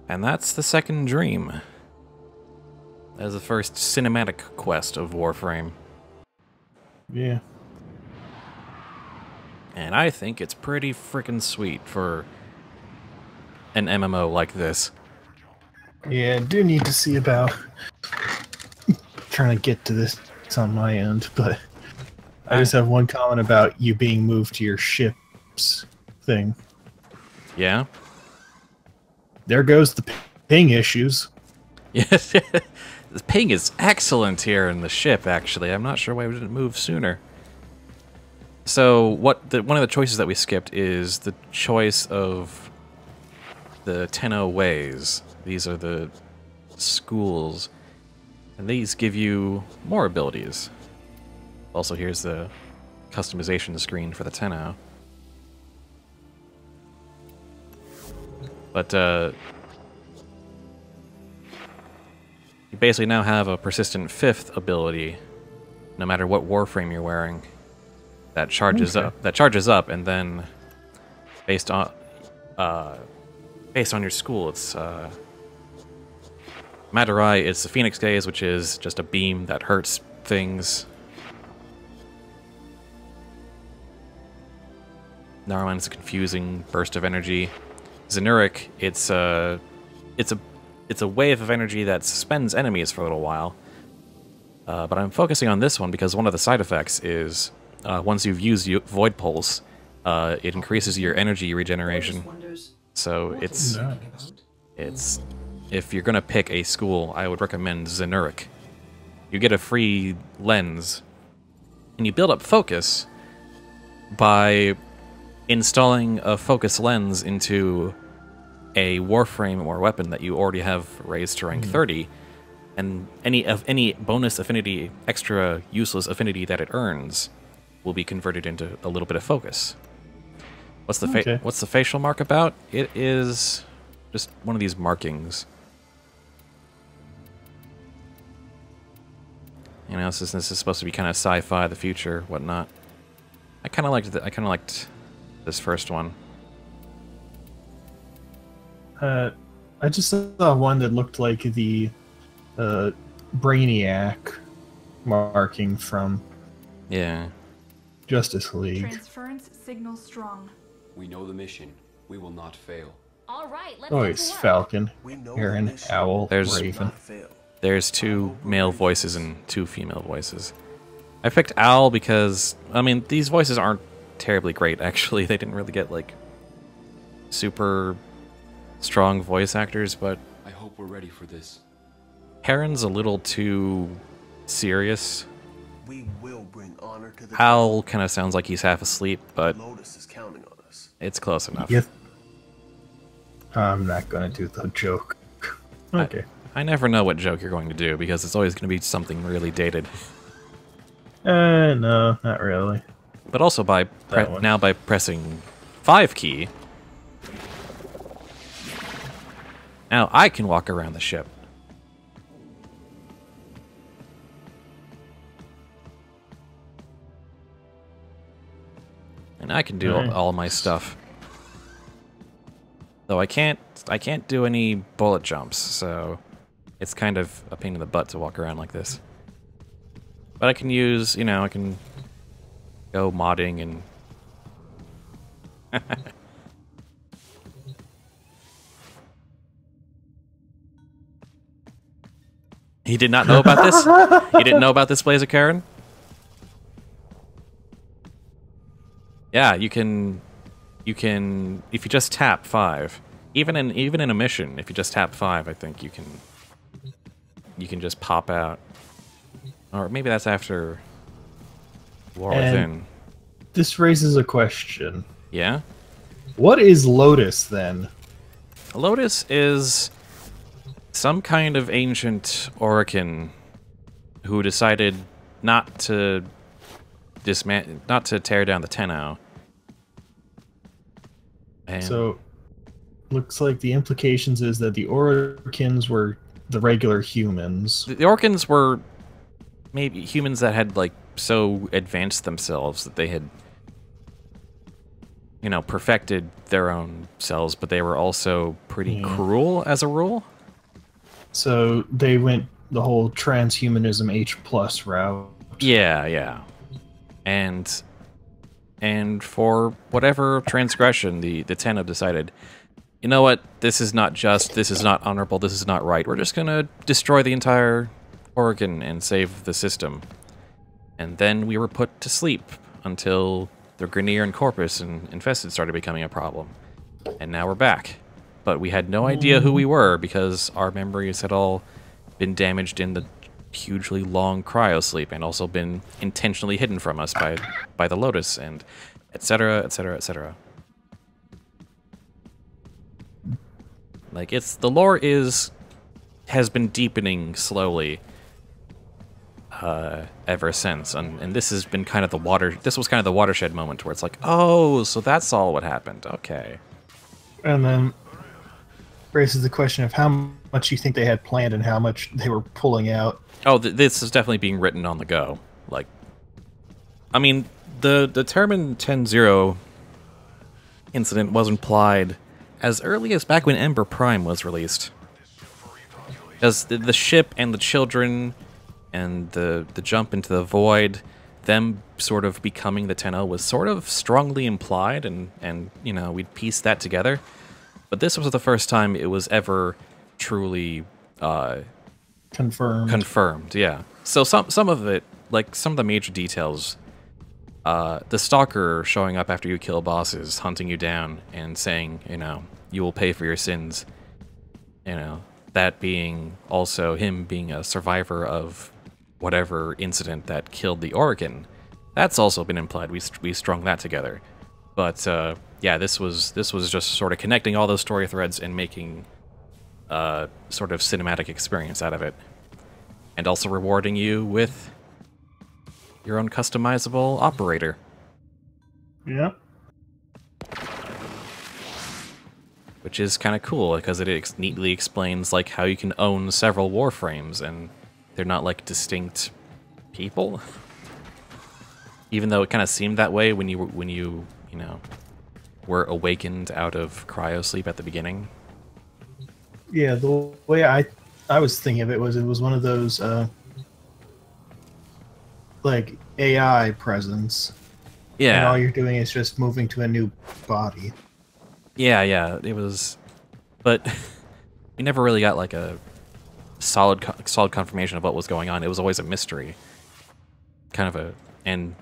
And that's the second dream. As the first cinematic quest of Warframe. Yeah. And I think it's pretty freaking sweet for an MMO like this. Yeah, I do need to see about trying to get to this on my end, but I just have one comment about you being moved to your ship's thing. Yeah? There goes the ping issues. Yes, the ping is excellent here in the ship, actually. I'm not sure why we didn't move sooner. So, one of the choices that we skipped is the choice of the Tenno ways. These are the schools, and these give you more abilities. Also, here's the customization screen for the Tenno. But, you basically now have a persistent fifth ability, no matter what Warframe you're wearing, that charges up. That charges up, and then based on your school, it's Madurai. It's the Phoenix Gaze, which is just a beam that hurts things. Narlan's a confusing burst of energy. Zenuric, it's a wave of energy that suspends enemies for a little while. But I'm focusing on this one because one of the side effects is once you've used Void Pulse, it increases your energy regeneration. So it's if you're gonna pick a school, I would recommend Zenuric. You get a free lens, and you build up focus by installing a focus lens into a Warframe or weapon that you already have raised to rank 30, and any bonus affinity, extra useless affinity that it earns, will be converted into a little bit of focus. What's the facial mark about? It is just one of these markings. You know, since this is supposed to be kind of sci-fi, the future, whatnot. I kind of liked this first one. I just saw one that looked like the Brainiac marking from Justice League. Transference signal strong. We know the mission. We will not fail. All right, let's Voice Falcon, Heron, Owl, Raven. There's 2 male voices and 2 female voices. I picked Owl because, I mean, these voices aren't terribly great, actually. They didn't really get, like, super strong voice actors, but I hope we're ready for this. Heron's a little too serious. We will bring honor to the Owl kind of sounds like he's half asleep, but Lotus is counting on us. it's close enough. Yeah. I'm not going to do the joke. Okay. I never know what joke you're going to do, because it's always going to be something really dated. No, not really. But also by pressing 5 key, now I can walk around the ship. And I can do all my stuff. Though I can't do any bullet jumps, so it's kind of a pain in the butt to walk around like this. But I can use, I can go modding and... He did not know about this? You didn't know about this, Blazer Karen? Yeah, you can, if you just tap 5, even in a mission, if you just tap 5, I think you can just pop out. Or maybe that's after War Within. This raises a question. Yeah? What is Lotus, then? Lotus is some kind of ancient Orokin who decided not to tear down the Tenno. And So, looks like the implications is that the Orokins were the regular humans. the Orkins were maybe humans that had, like, so advanced themselves that they had, perfected their own selves, but they were also pretty cruel as a rule. So, they went the whole transhumanism H+ route. Yeah. And for whatever transgression, the Tenno decided, you know what, this is not just, this is not honorable, this is not right. We're just gonna destroy the entire Oregon and save the system. And then we were put to sleep until the Grineer and Corpus and Infested started becoming a problem. And now we're back. But we had no idea who we were because our memories had all been damaged in the hugely long cryosleep and also been intentionally hidden from us by the Lotus and etc, etc, etc. Like, the lore has been deepening slowly ever since, and this has been kind of this was kind of the watershed moment where it's like, oh, so that's all what happened. Okay. And then raises the question of how much you think they had planned and how much they were pulling out. Oh, this is definitely being written on the go. Like, I mean, the Termin 10-0 incident was implied as early as back when Ember Prime was released. Because the ship and the children and the jump into the void, them sort of becoming the Tenno was sort of strongly implied, and we'd piece that together. But this was the first time it was ever truly confirmed, yeah. So some of it, like some of the major details, the Stalker showing up after you kill bosses, hunting you down and saying, you will pay for your sins. That being also him being a survivor of whatever incident that killed the Oregon. That's also been implied. We strung that together. But yeah, this was just sort of connecting all those story threads and making sort of cinematic experience out of it. And also rewarding you with your own customizable operator. Yeah. Which is kind of cool, because it neatly explains like how you can own several Warframes, and they're not like distinct people. Even though it kind of seemed that way when you were awakened out of cryosleep at the beginning. Yeah, the way I was thinking of it was one of those like AI presence. Yeah. And all you're doing is just moving to a new body. Yeah, it was, but we never really got like a solid confirmation of what was going on. It was always a mystery, and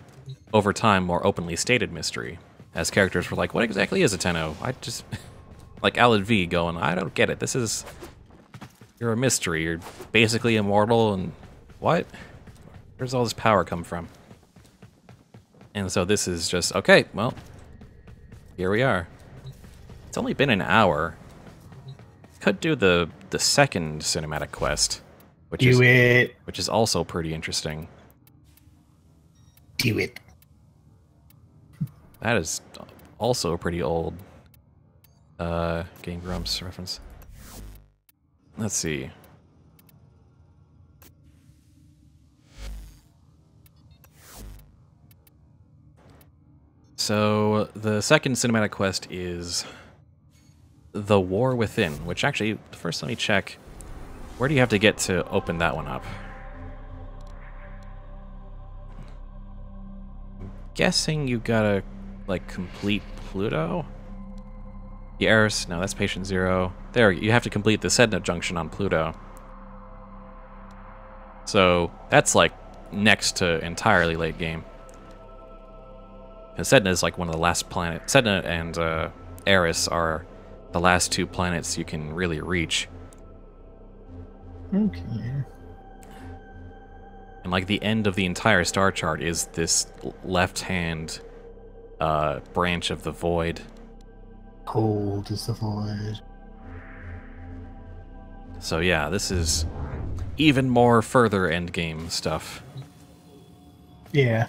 over time, more openly stated mystery, as characters were like, "What exactly is a Tenno?" I just like Alad V going, "I don't get it. You're a mystery. You're basically immortal, and what? Where's all this power come from?" And so this is just okay. Well, here we are. It's only been an hour. Could do the second cinematic quest, which is also pretty interesting. Do it. That is also a pretty old Game Grumps reference. Let's see. So the second cinematic quest is the War Within, which actually, first let me check. Where do you have to get to open that one up? Guessing you gotta, like, complete Pluto? The Eris, no, that's Patient Zero. There, you have to complete the Sedna Junction on Pluto. So, that's, like, next to entirely late game. And Sedna is, like, one of the last planets. Sedna and Eris are the last two planets you can really reach. Okay. And, like, the end of the entire star chart is this left-hand branch of the void. Cold is the void. So yeah, this is even more further endgame stuff. Yeah.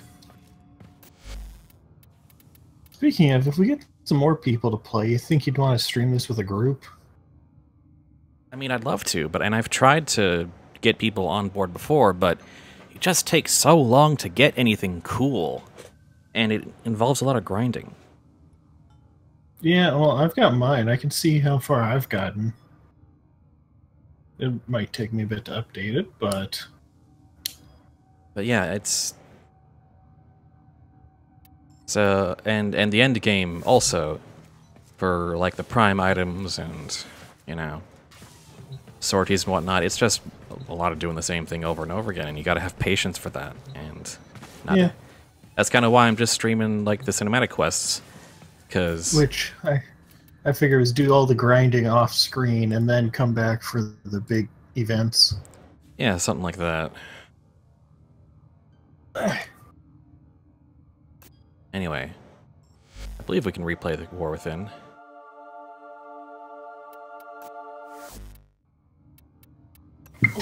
Speaking of, if we get some more people to play, you think you'd want to stream this with a group? I mean, I'd love to, and I've tried to get people on board before, but it just takes so long to get anything cool, and it involves a lot of grinding. Yeah, well, I've got mine. I can see how far I've gotten. It might take me a bit to update it, but... But yeah, it's... So, and the end game also, for, like, the prime items and, you know, sorties and whatnot, it's just a lot of doing the same thing over and over again, and you gotta have patience for that, and... Yeah. That's kind of why I'm just streaming, like, the cinematic quests. Which I figure is do all the grinding off screen and then come back for the big events. Yeah, something like that. Anyway, I believe we can replay the War Within.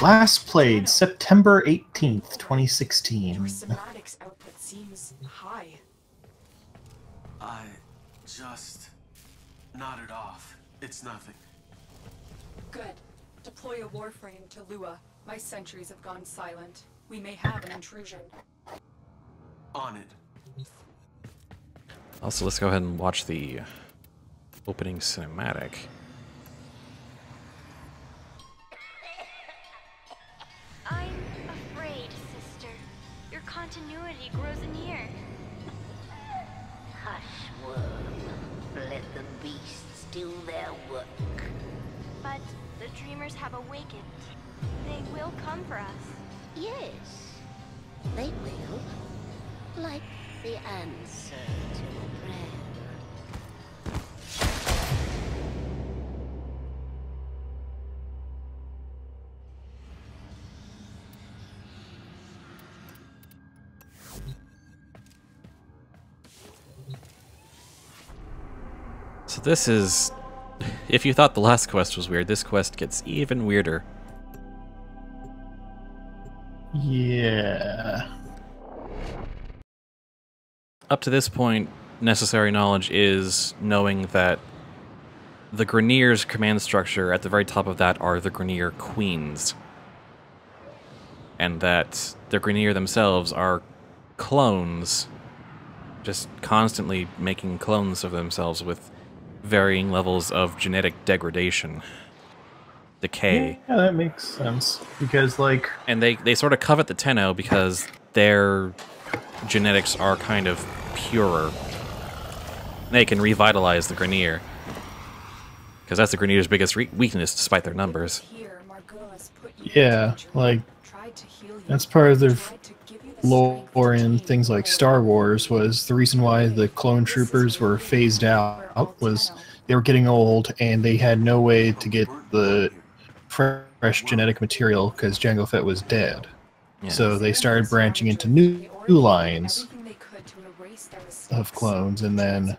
Last played September 18th, 2016. Your cymatics output seems high. I just nodded off. It's nothing. Good. Deploy a Warframe to Lua. My sentries have gone silent. We may have an intrusion. On it. Also, let's go ahead and watch the opening cinematic. I'm afraid, sister. Your continuity grows anear. Hush, worm. Let the beasts do their work. But the dreamers have awakened. They will come for us. Yes, they will. Like the answer to a prayer. So this is... If you thought the last quest was weird, this quest gets even weirder. Yeah. Up to this point, necessary knowledge is knowing that the Grineer's command structure, at the very top of that are the Grineer Queens. And that the Grineer themselves are clones, just constantly making clones of themselves with varying levels of genetic degradation. Decay. Yeah, that makes sense. Because, like... And they sort of covet the Tenno because their genetics are kind of purer. They can revitalize the Grineer. Because that's the Grineer's biggest weakness, despite their numbers. Yeah, like... That's part of their lore in things like Star Wars, was the reason why the clone troopers were phased out was they were getting old and they had no way to get the fresh genetic material because Jango Fett was dead. Yeah. So they started branching into new lines of clones and then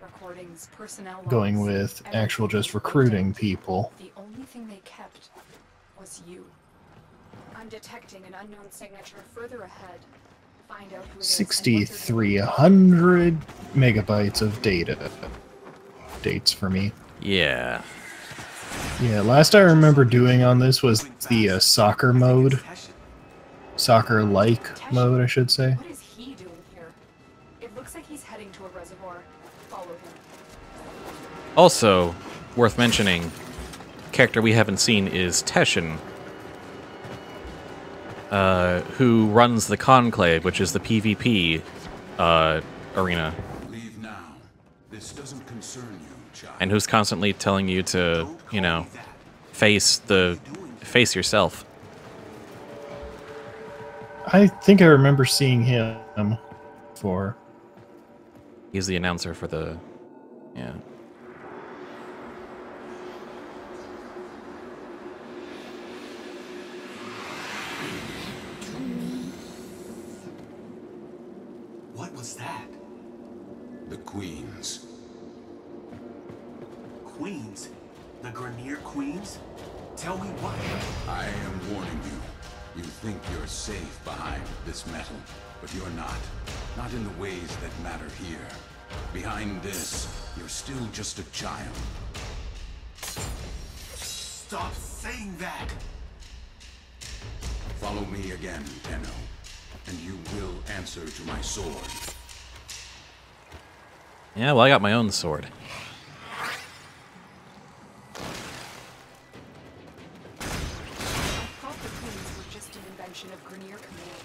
going with actual just recruiting people. The only thing they kept was you. I'm detecting an unknown signature further ahead. Find out who it is. 6,300 megabytes of data. Dates for me. Yeah. Yeah, last I remember doing on this was the soccer mode. Soccer-like mode, I should say. What is he doing here? It looks like he's heading to a reservoir. Follow him. Also, worth mentioning, character we haven't seen is Teshin, who runs the Conclave, which is the PvP arena. Leave now. This doesn't concern you, child. And who's constantly telling you to, you know, face yourself. I think I remember seeing him before. He's the announcer for the, yeah. What was that? The Queens. Queens? The Grenier Queens? Tell me what? I am warning you. You think you're safe behind this metal, but you're not. Not in the ways that matter here. Behind this, you're still just a child. Stop saying that! Follow me again, Tenno, and you will answer to my sword. Yeah, well, I got my own sword. Of Grenier Command.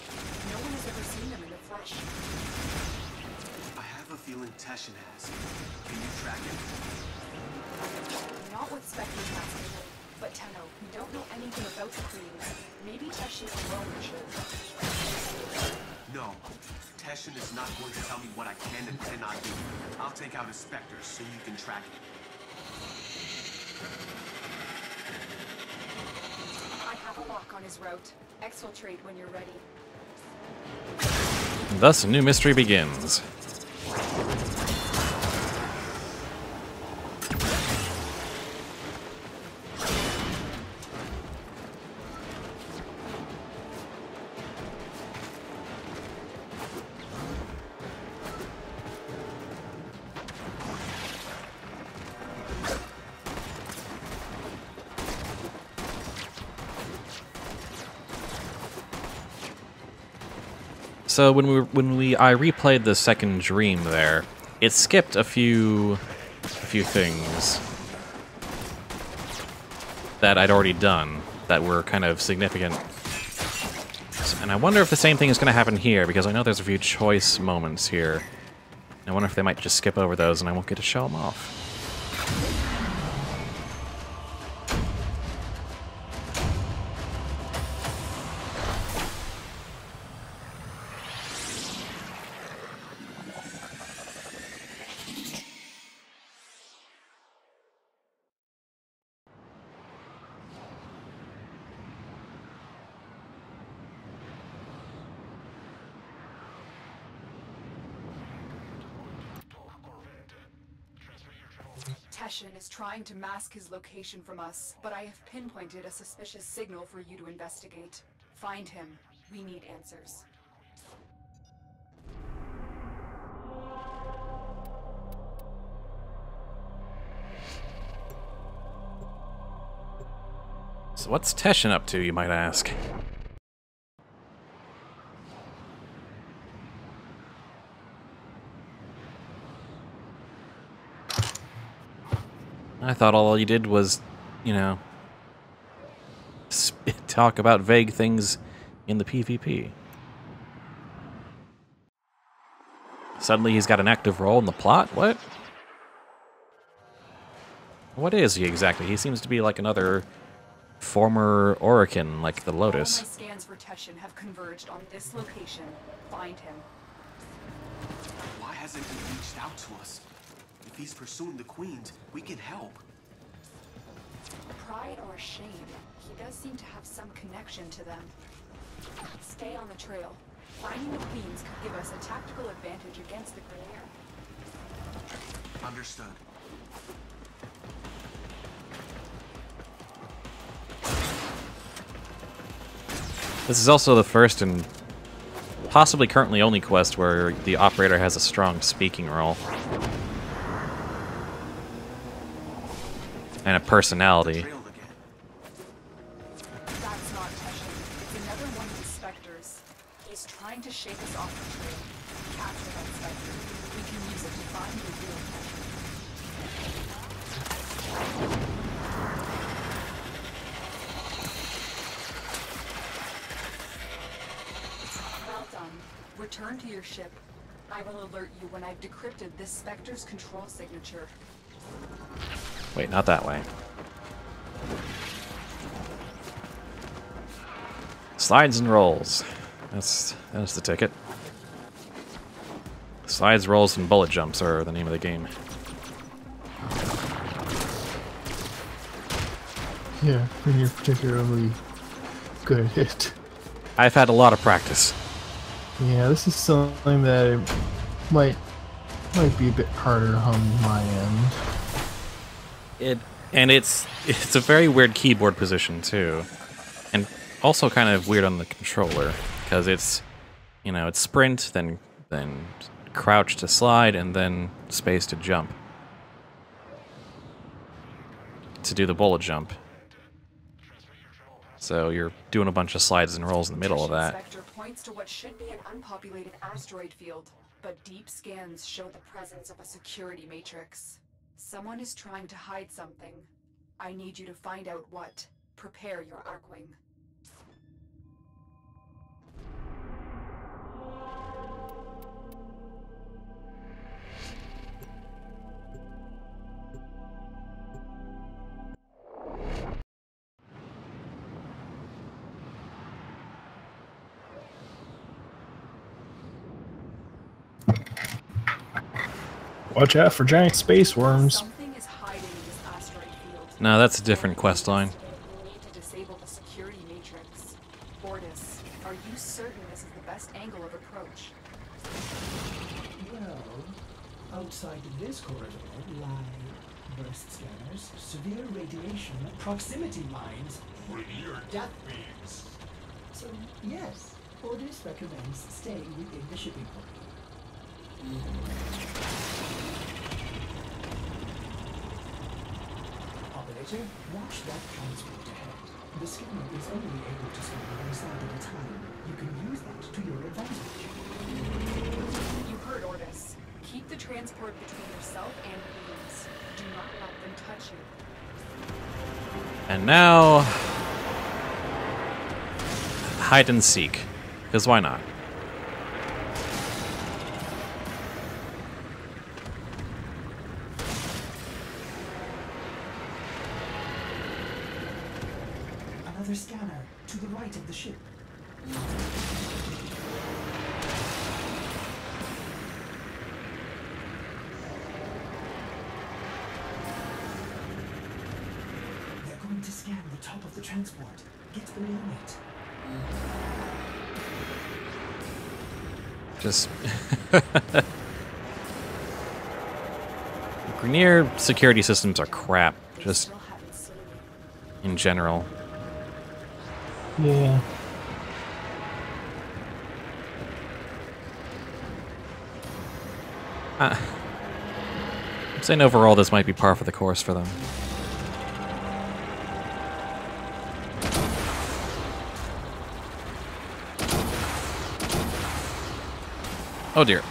No one has ever seen them in the flesh. I have a feeling Teshin has. Can you track him? Not with Spectre's master, but Tenno, we don't know anything about the Queens. Maybe Teshin alone should. No. Teshin is not going to tell me what I can and cannot do. I'll take out his Spectre so you can track him. I have a lock on his route. Exfiltrate when you're ready. Thus, a new mystery begins. So when I replayed the second dream there, it skipped a few things that I'd already done that were kind of significant. And I wonder if the same thing is going to happen here, because I know there's a few choice moments here. I wonder if they might just skip over those and I won't get to show them off. Teshin is trying to mask his location from us, but I have pinpointed a suspicious signal for you to investigate. Find him. We need answers. So what's Teshin up to, you might ask? I thought all you did was, you know, talk about vague things in the PvP. Suddenly he's got an active role in the plot? What? What is he exactly? He seems to be like another former Orokin, like the Lotus. All my scans for Teshin have converged on this location. Find him. Why hasn't he reached out to us? If he's pursuing the Queens, we can help. Pride or shame, he does seem to have some connection to them. Stay on the trail. Finding the Queens could give us a tactical advantage against the Grenier. Understood. This is also the first and possibly currently only quest where the operator has a strong speaking role. And a personality. That's not Teshin. It's another one of the Spectres. He's trying to shake us off the trail. Capture that Spectre. We can use it to find the real Teshin. Return to your ship. I will alert you when I've decrypted this Spectre's control signature. Wait, not that way. Slides and rolls. That's the ticket. Slides, rolls, and bullet jumps are the name of the game. Yeah, and you're particularly good at it. I've had a lot of practice. Yeah, this is something that might be a bit harder on my end. It's a very weird keyboard position too, and also kind of weird on the controller because it's sprint, then crouch to slide, and then space to jump to do the bullet jump. So you're doing a bunch of slides and rolls in the middle of that. Spectre points to what should be an unpopulated asteroid field, but deep scans show the presence of a security matrix. Someone is trying to hide something. I need you to find out what. Prepare your Arkwing. Watch out for giant space worms. Something is hiding in this asteroid field. No, that's a different quest line. We need to disable the security matrix. Ordis, are you certain this is the best angle of approach? Well, outside this corridor lie burst scanners, severe radiation, proximity mines, Rainier death beams. So, yes, Ordis recommends staying within the shipping port. Operator, watch that transport ahead. The scanner is only able to scan one side at a time. You can use that to your advantage. You heard Ordis. Keep the transport between yourself and the beams. Do not let them touch you. And now, hide and seek, because why not? Another scanner to the right of the ship. They're going to scan the top of the transport. Get below it. Just Grenier security systems are crap, just in general. Yeah. I'm saying overall this might be par for the course for them. Oh dear.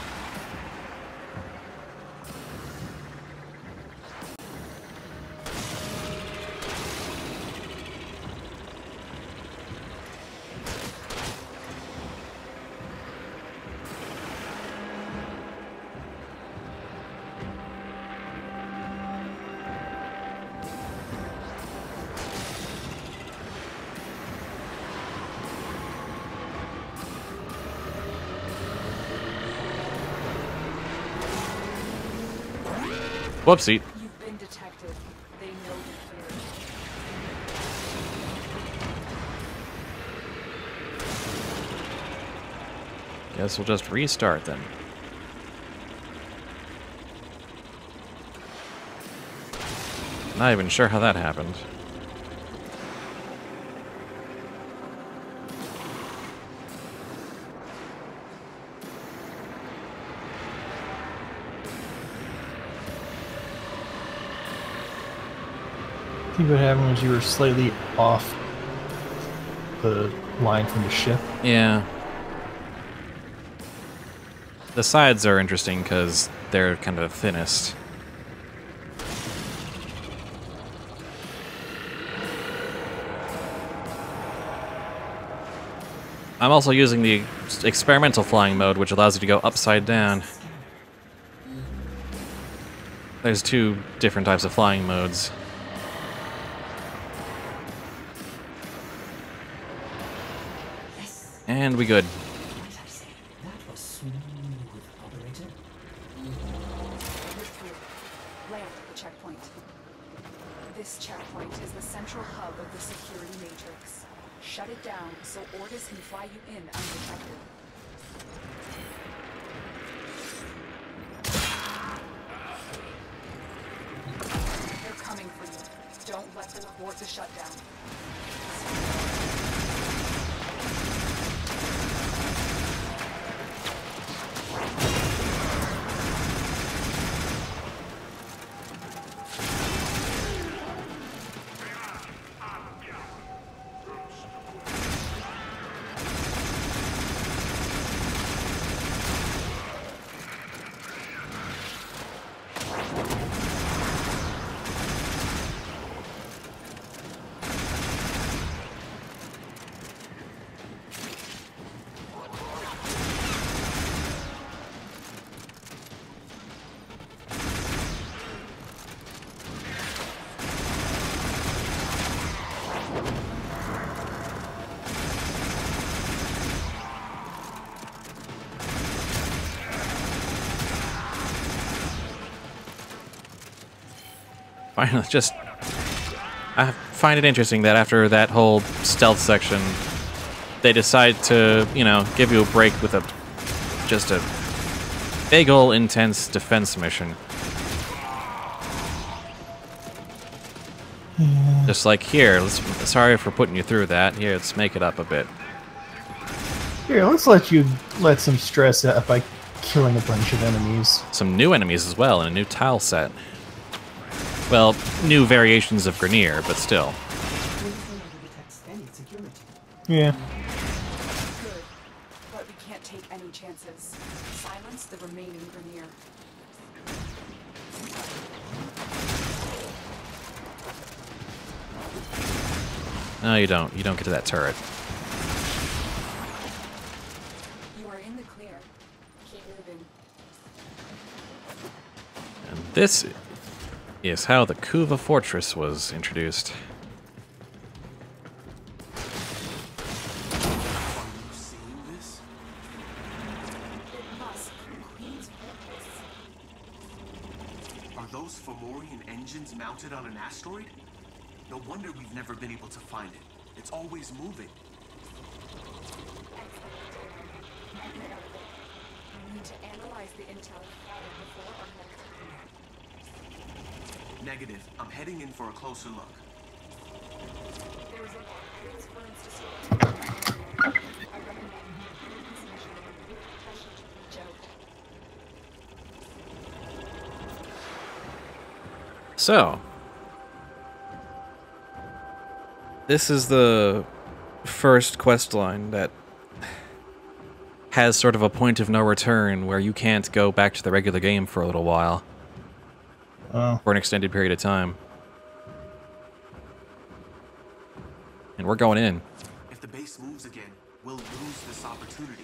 Whoopsie. You've been detected. They know you're here. Guess we'll just restart then. Not even sure how that happened. I think what happened was you were slightly off the line from the ship. Yeah. The sides are interesting because they're kind of the thinnest. I'm also using the experimental flying mode, which allows you to go upside down. There's 2 different types of flying modes. And we good. That was smooth, operator. You're through. Land at the checkpoint. This checkpoint is the central hub of the security matrix. Shut it down so orders can fly you in undetected. They're coming for you. Don't let them abort the shutdown. Finally, just... I find it interesting that after that whole stealth section, they decide to, you know, give you a break with just a big ol' intense defense mission. Just like, here, sorry for putting you through that. Here, let's make it up a bit. Here, let's let some stress out by killing a bunch of enemies. Some new enemies as well, and a new tile set. Well, new variations of Grenier, but still. Yeah. Good, but we can't take any chances. Silence the remaining Grenier. No, you don't. You don't get to that turret. You are in the clear. Keep moving. And this is how the Kuva Fortress was introduced. Are those Fomorian engines mounted on an asteroid? No wonder we've never been able to find it. It's always moving. We need to analyze the intel before our next. Negative. I'm heading in for a closer look. There is a transference to I recommend this mission pressure to reach out. So, this is the first quest line that has sort of a point of no return where you can't go back to the regular game for a little while. Oh. For an extended period of time. And we're going in. If the base moves again, we'll lose this opportunity.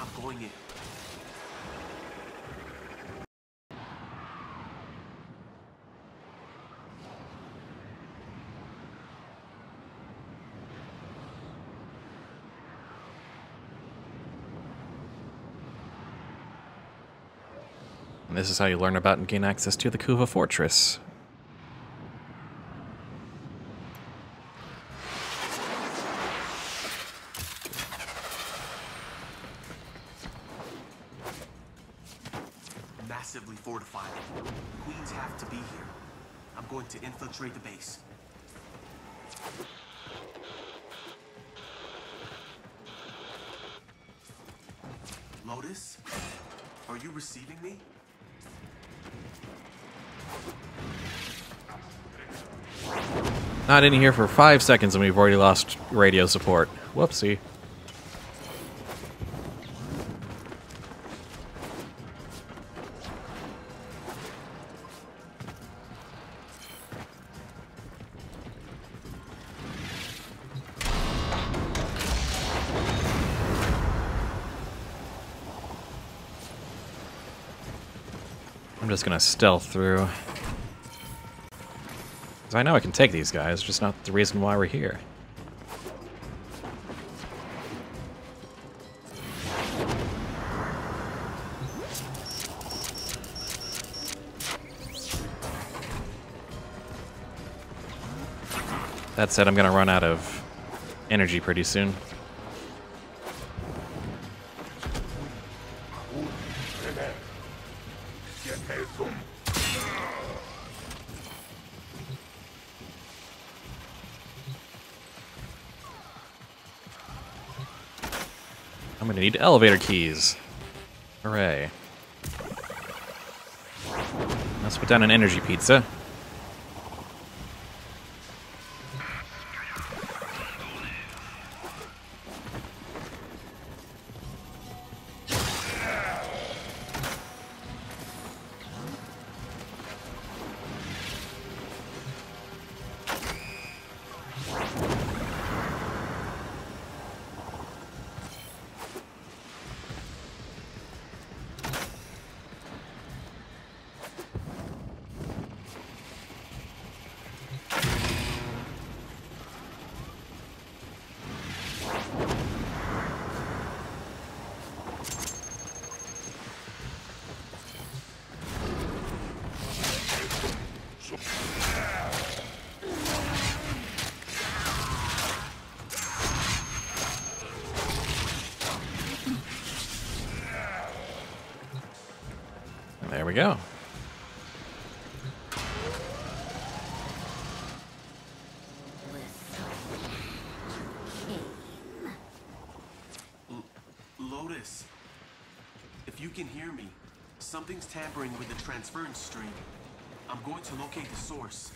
I'm going in. And this is how you learn about and gain access to the Kuva Fortress. Massively fortified. Queens have to be here. I'm going to infiltrate the base. Lotus? Are you receiving me? Not in here for 5 seconds and we've already lost radio support. Whoopsie. I'm just gonna stealth through. 'Cause I know I can take these guys, just not the reason why we're here. That said, I'm gonna run out of energy pretty soon. I'm gonna need elevator keys. Hooray. Let's put down an energy pizza. There we go. Lotus, if you can hear me, something's tampering with the transference stream. I'm going to locate the source.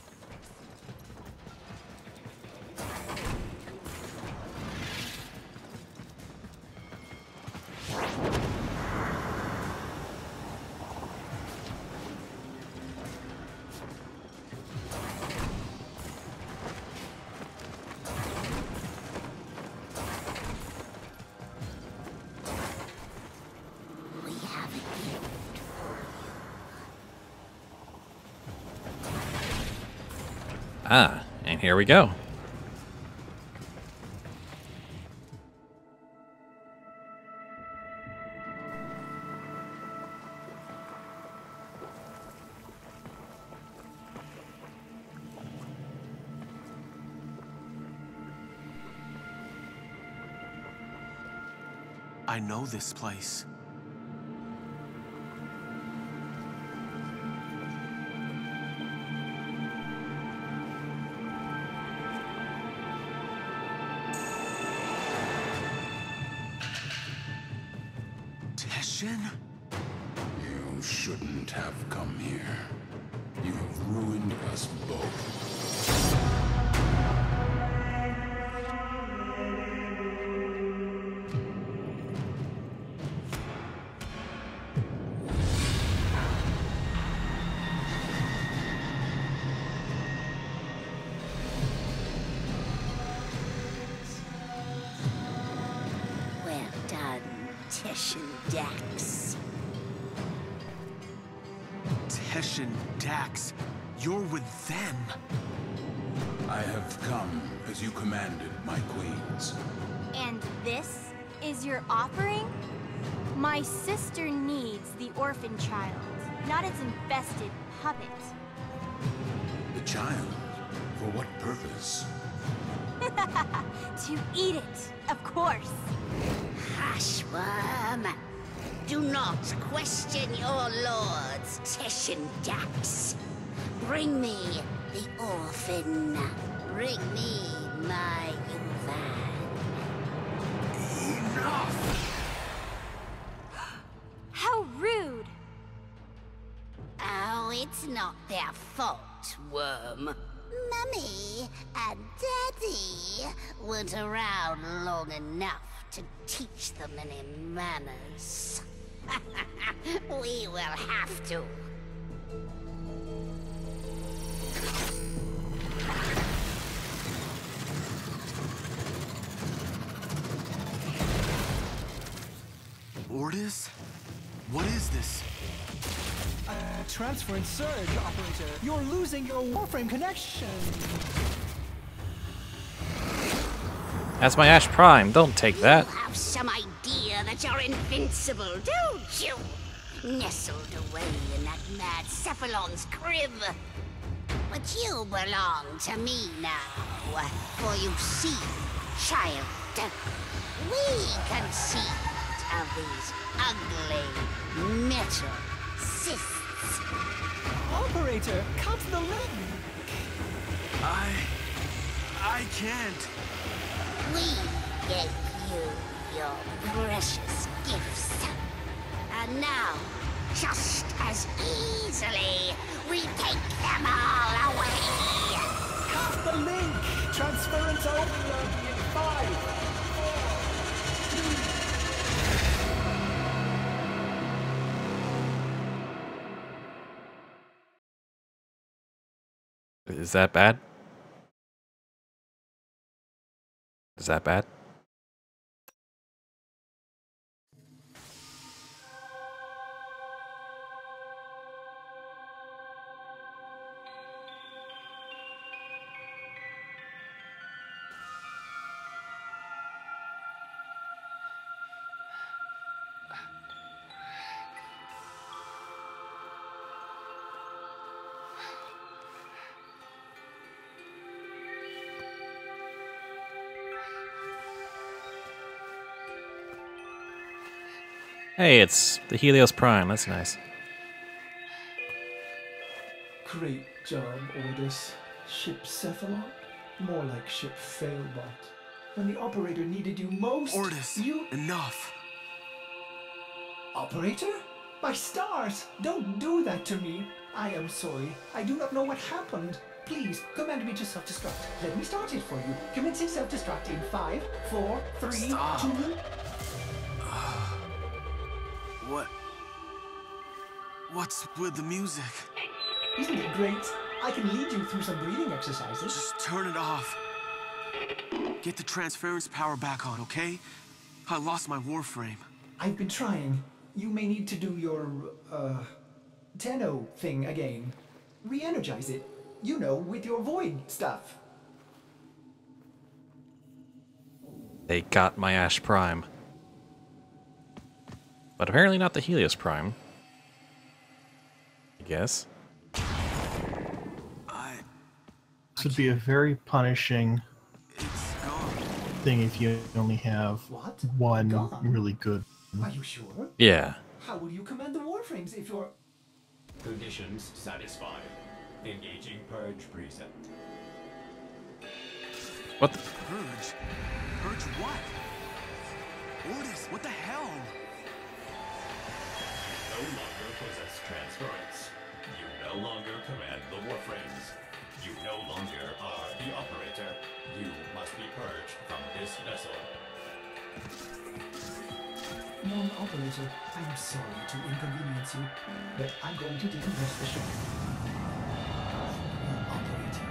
Ah, and here we go. I know this place. You shouldn't have come here. You have ruined us both. Well done, Tesh and Dax. Tesh and Dax, you're with them. I have come as you commanded, my queens. And this is your offering? My sister needs the orphan child, not its infested puppet. The child? For what purpose? To eat it, of course. Hush, worm. Do not question your lords, Tesh and Dax. Bring me the orphan. Bring me my Yuvan. Enough! How rude! Oh, it's not their fault, worm. Mummy and Daddy weren't around long enough to teach them any manners. We will have to. Ordis? What is this? A Transference surge, operator. You're losing your Warframe connection. That's my Ash Prime. Don't take that. You have some idea that you're invincible, don't you? Nestled away in that mad Cephalon's crib. But you belong to me now. For you see, child, we conceived of these ugly metal cysts. Operator, cut the link. I can't. We gave you your precious gifts. And now, just as easily, we take them all away. Cut the link. Transference over in 5, 4, 3. Is that bad? Is that bad? Hey, it's the Helios Prime. That's nice. Great job, Ordis. Ship Cephalon? More like ship Failbot. When the operator needed you most, Ordis, you... enough. Operator? My stars! Don't do that to me. I am sorry. I do not know what happened. Please, command me to self-destruct. Let me start it for you. Commencing self-destruct in 5, 4, 3, Stop. 2... What's with the music? Isn't it great? I can lead you through some breathing exercises. Just turn it off. Get the transference power back on, okay? I lost my Warframe. I've been trying. You may need to do your, Tenno thing again. Re-energize it. You know, with your void stuff. They got my Ash Prime. But apparently not the Helios Prime. I guess. This would be a very punishing thing if you only have one really good. Are you sure? Yeah. How will you command the Warframes if you're... Conditions satisfied. Engaging Purge Precept. What the... Purge? Purge what? Ordis, what the hell? No longer possess transference. You no longer command the Warframes. You no longer are the operator. You must be purged from this vessel. Non-operator, I am sorry to inconvenience you, but I'm going to decompress the ship. Non-operator,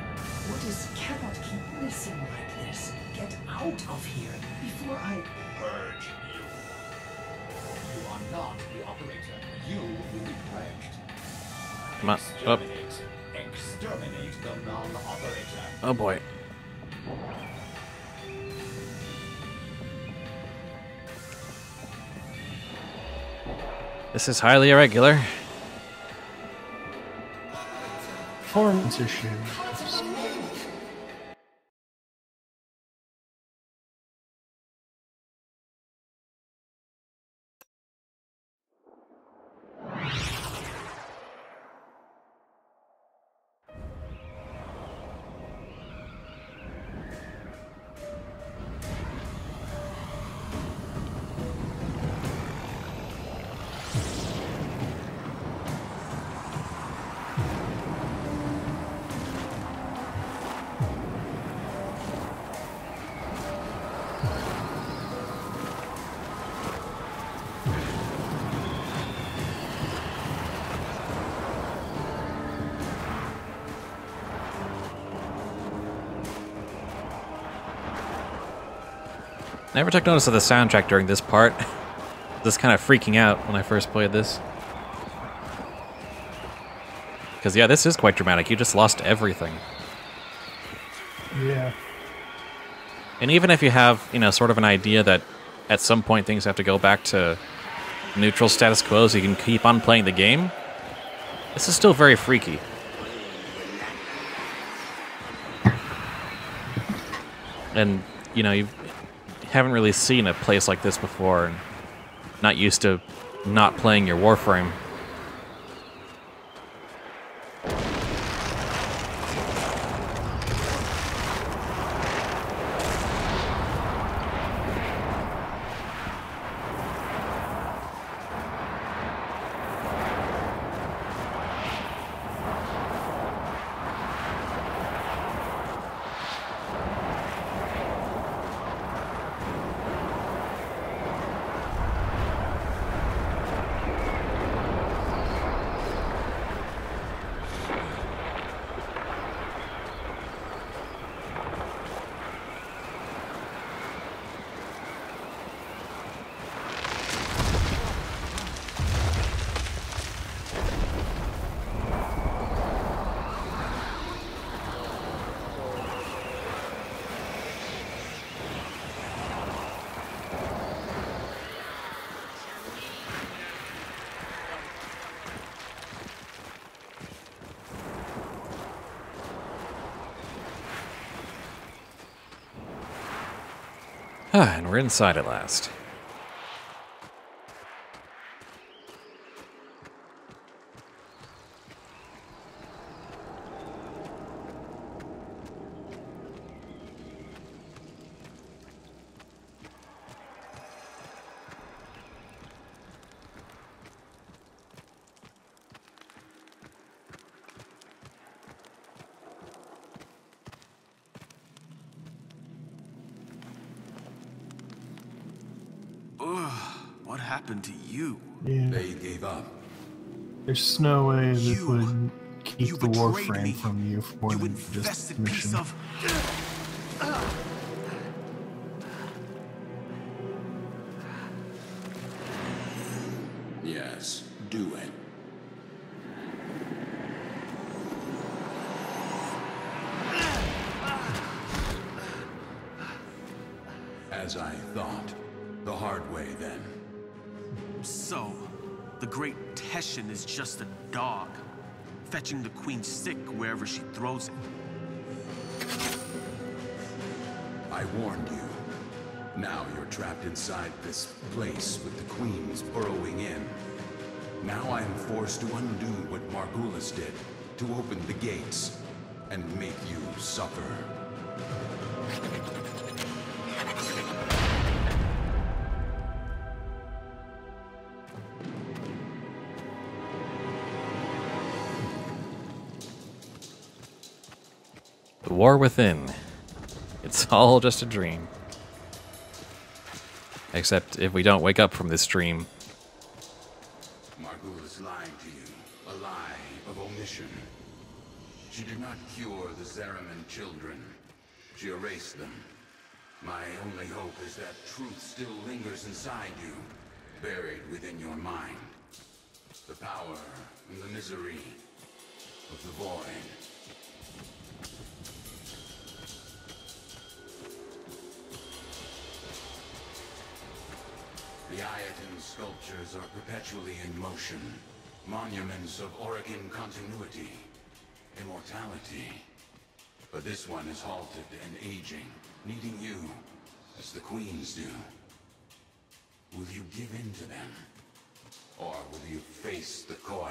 Ordis cannot keep missing like this. Get out of here before I... Purge you. You are not the operator. You will be purged. Come on, up. Exterminate the non-operator. Oh boy. This is highly irregular. Performance issues. Never took notice of the soundtrack during this part. Just kind of freaking out when I first played this. Because, yeah, this is quite dramatic. You just lost everything. Yeah. And even if you have, you know, sort of an idea that at some point things have to go back to neutral status quo so you can keep on playing the game, this is still very freaky. And, you know, you haven't really seen a place like this before, and not used to not playing your Warframe. And we're inside at last. What happened to you? Yeah. They gave up. There's no way this would keep you the betrayed Warframe me. from you for more You than just infested the piece mission. of... Yes, do it. As I thought. The hard way, then. So, the great Teshin is just a dog, fetching the queen's sick wherever she throws it. I warned you. Now you're trapped inside this place with the queens burrowing in. Now I am forced to undo what Margulis did, to open the gates, and make you suffer. The war within. It's all just a dream. Except if we don't wake up from this dream. Margulis lied to you. A lie of omission. She did not cure the Zariman children. She erased them. My only hope is that truth still lingers inside you, buried within your mind. The power and the misery of the void. The Ayatin sculptures are perpetually in motion. Monuments of Orokin continuity. Immortality. But this one is halted and aging, needing you, as the queens do. Will you give in to them? Or will you face the coil?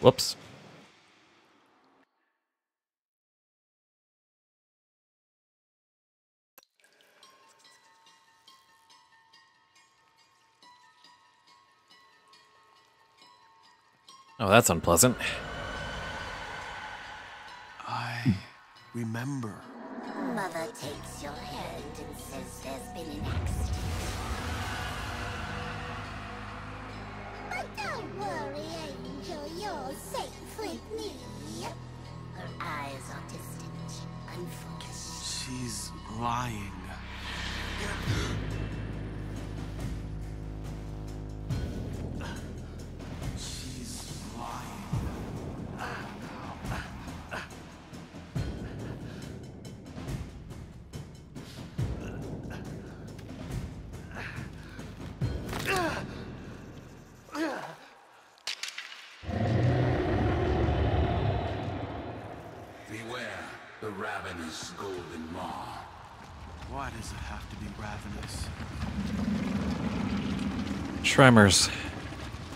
Whoops. Oh, that's unpleasant. I remember. Mother takes your hand and says there's been an accident. Don't worry, Angel, you're safe with me. Her eyes are distant, unfocused. She's lying. She's lying. Beware the ravenous golden maw. Why does it have to be ravenous? Tremors.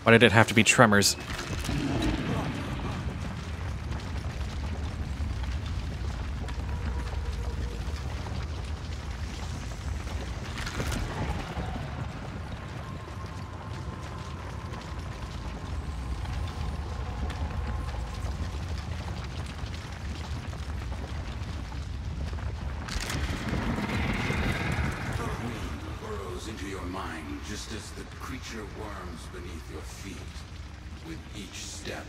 Why did it have to be tremors? Into your mind, just as the creature worms beneath your feet. With each step,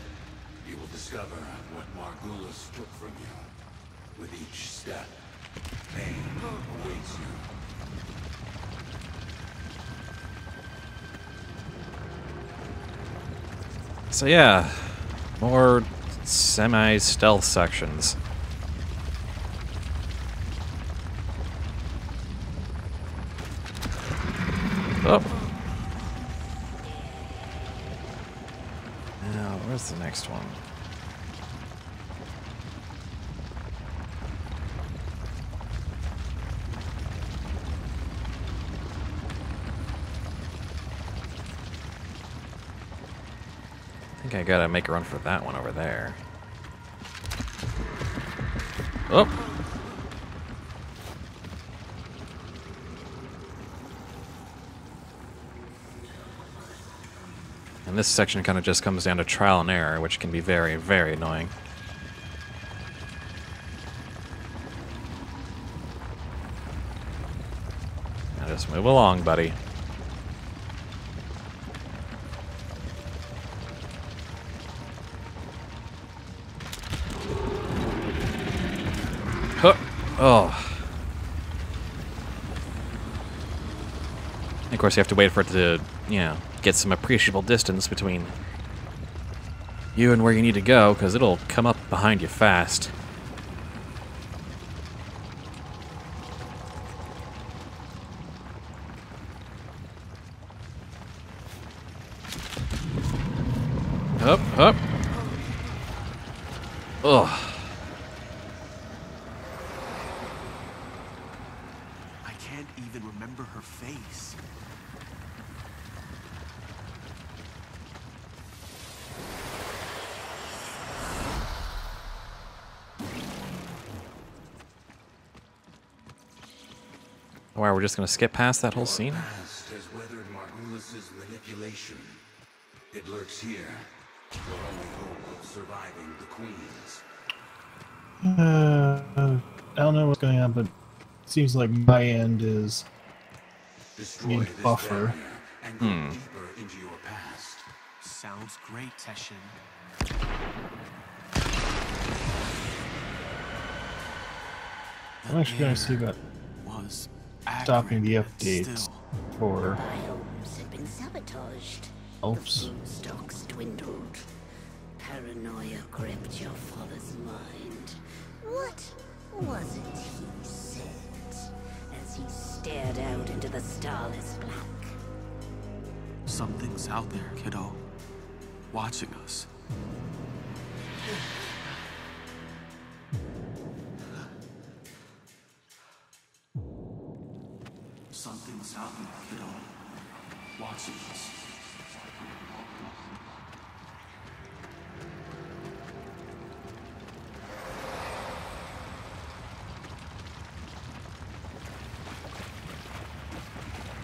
you will discover what Margulis took from you. With each step, pain awaits you. So yeah, more semi-stealth sections. Oh. Now, where's the next one? I think I gotta make a run for that one over there. Oh! And this section kind of just comes down to trial and error, which can be very, very annoying. Now just move along, buddy. Huh. Oh. And of course, you have to wait for it to, you know, get some appreciable distance between you and where you need to go, because it'll come up behind you fast. Up, up. Ugh. I can't even remember her face. Why, we're just gonna skip past that whole scene? Your past has weathered Margulis' manipulation. It lurks here. Your only hope of surviving the queens. I don't know what's going on, but it seems like my end is Destroy this buffer. barrier and go deeper into your past. Sounds great, Teshin. I'm actually going to see about Was stopping the accurate updates still. for Biomes have been sabotaged. elves. The food stocks dwindled. Paranoia gripped your father's mind. What was it he said as he stared out into the starless black? Something's out there, kiddo. Watching us. Something's out there, kiddo. Watching us.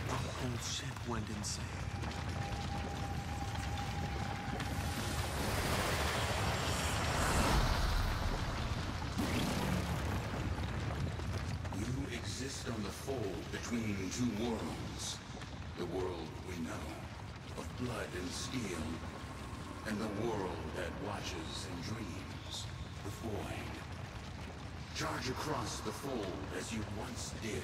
The whole ship went insane. You exist on the fold between two worlds. The world we know of blood and steel, and the world that watches and dreams, the void. Charge across the fold as you once did.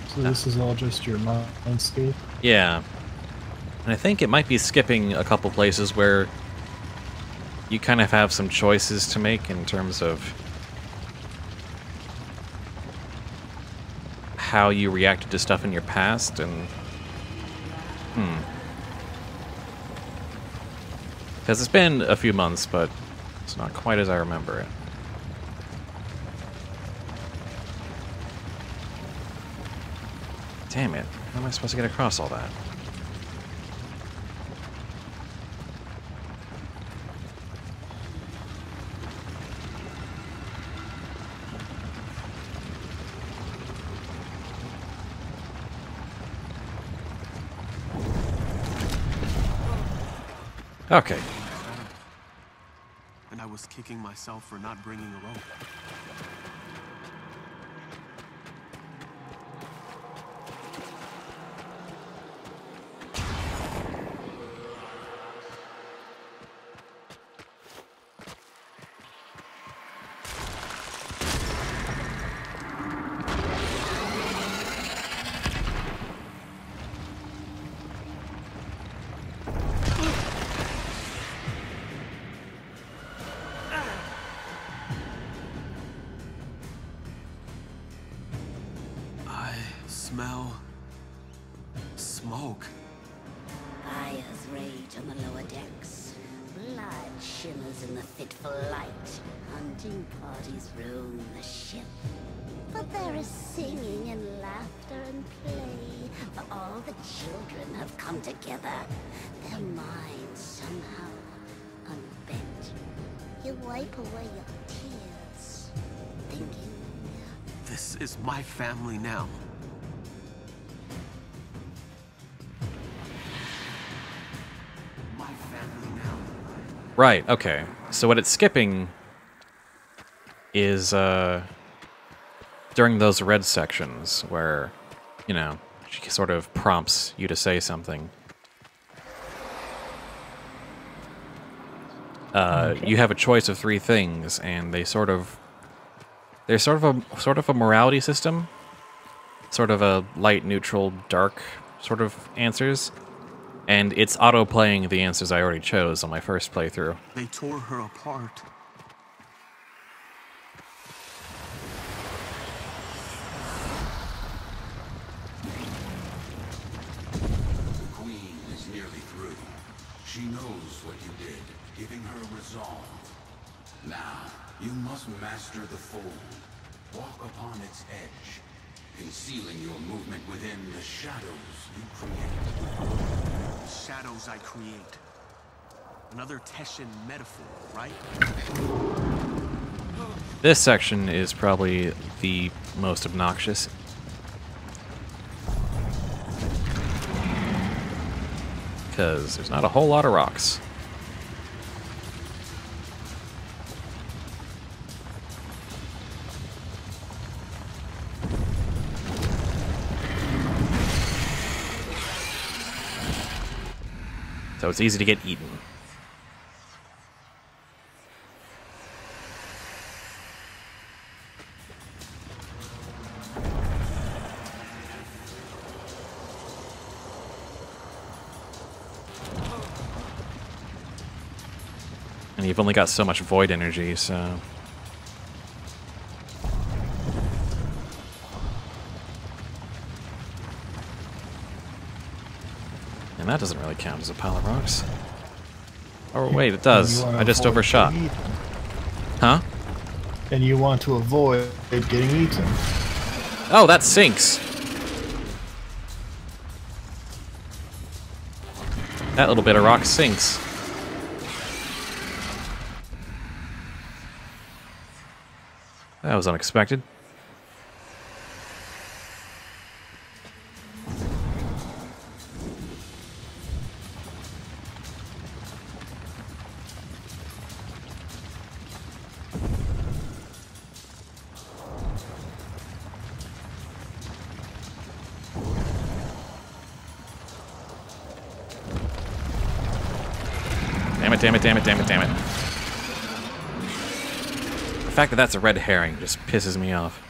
So this is all just your mindscape? Yeah. And I think it might be skipping a couple places where you kind of have some choices to make in terms of how you reacted to stuff in your past, and because it's been a few months, but it's not quite as I remember it. Damn it. How am I supposed to get across all that? Okay. And I was kicking myself for not bringing a rope. Smell smoke. Fires rage on the lower decks. Blood shimmers in the fitful light. Hunting parties roam the ship. But there is singing and laughter and play. For all the children have come together. Their minds somehow unbent. You wipe away your tears, thinking, This is my family now. Right, okay. So what it's skipping is during those red sections where, you know, she sort of prompts you to say something. You have a choice of 3 things, and they're sort of a morality system, sort of a light, neutral, dark sort of answers. And it's auto-playing the answers I already chose on my first playthrough. They tore her apart. The Queen is nearly through. She knows what you did, giving her resolve. Now, you must master the fold. Walk upon its edge, concealing your movement within the shadows you create. Shadows I create. Another Teshin metaphor, right? This section is probably the most obnoxious. Because there's not a whole lot of rocks. So it's easy to get eaten. And you've only got so much void energy, so... And that doesn't really count as a pile of rocks. Oh, wait, it does. I just overshot. Huh? And you want to avoid getting eaten. Oh, that sinks. That little bit of rock sinks. That was unexpected. Damn it, damn it, damn it, damn it, damn it. The fact that that's a red herring just pisses me off.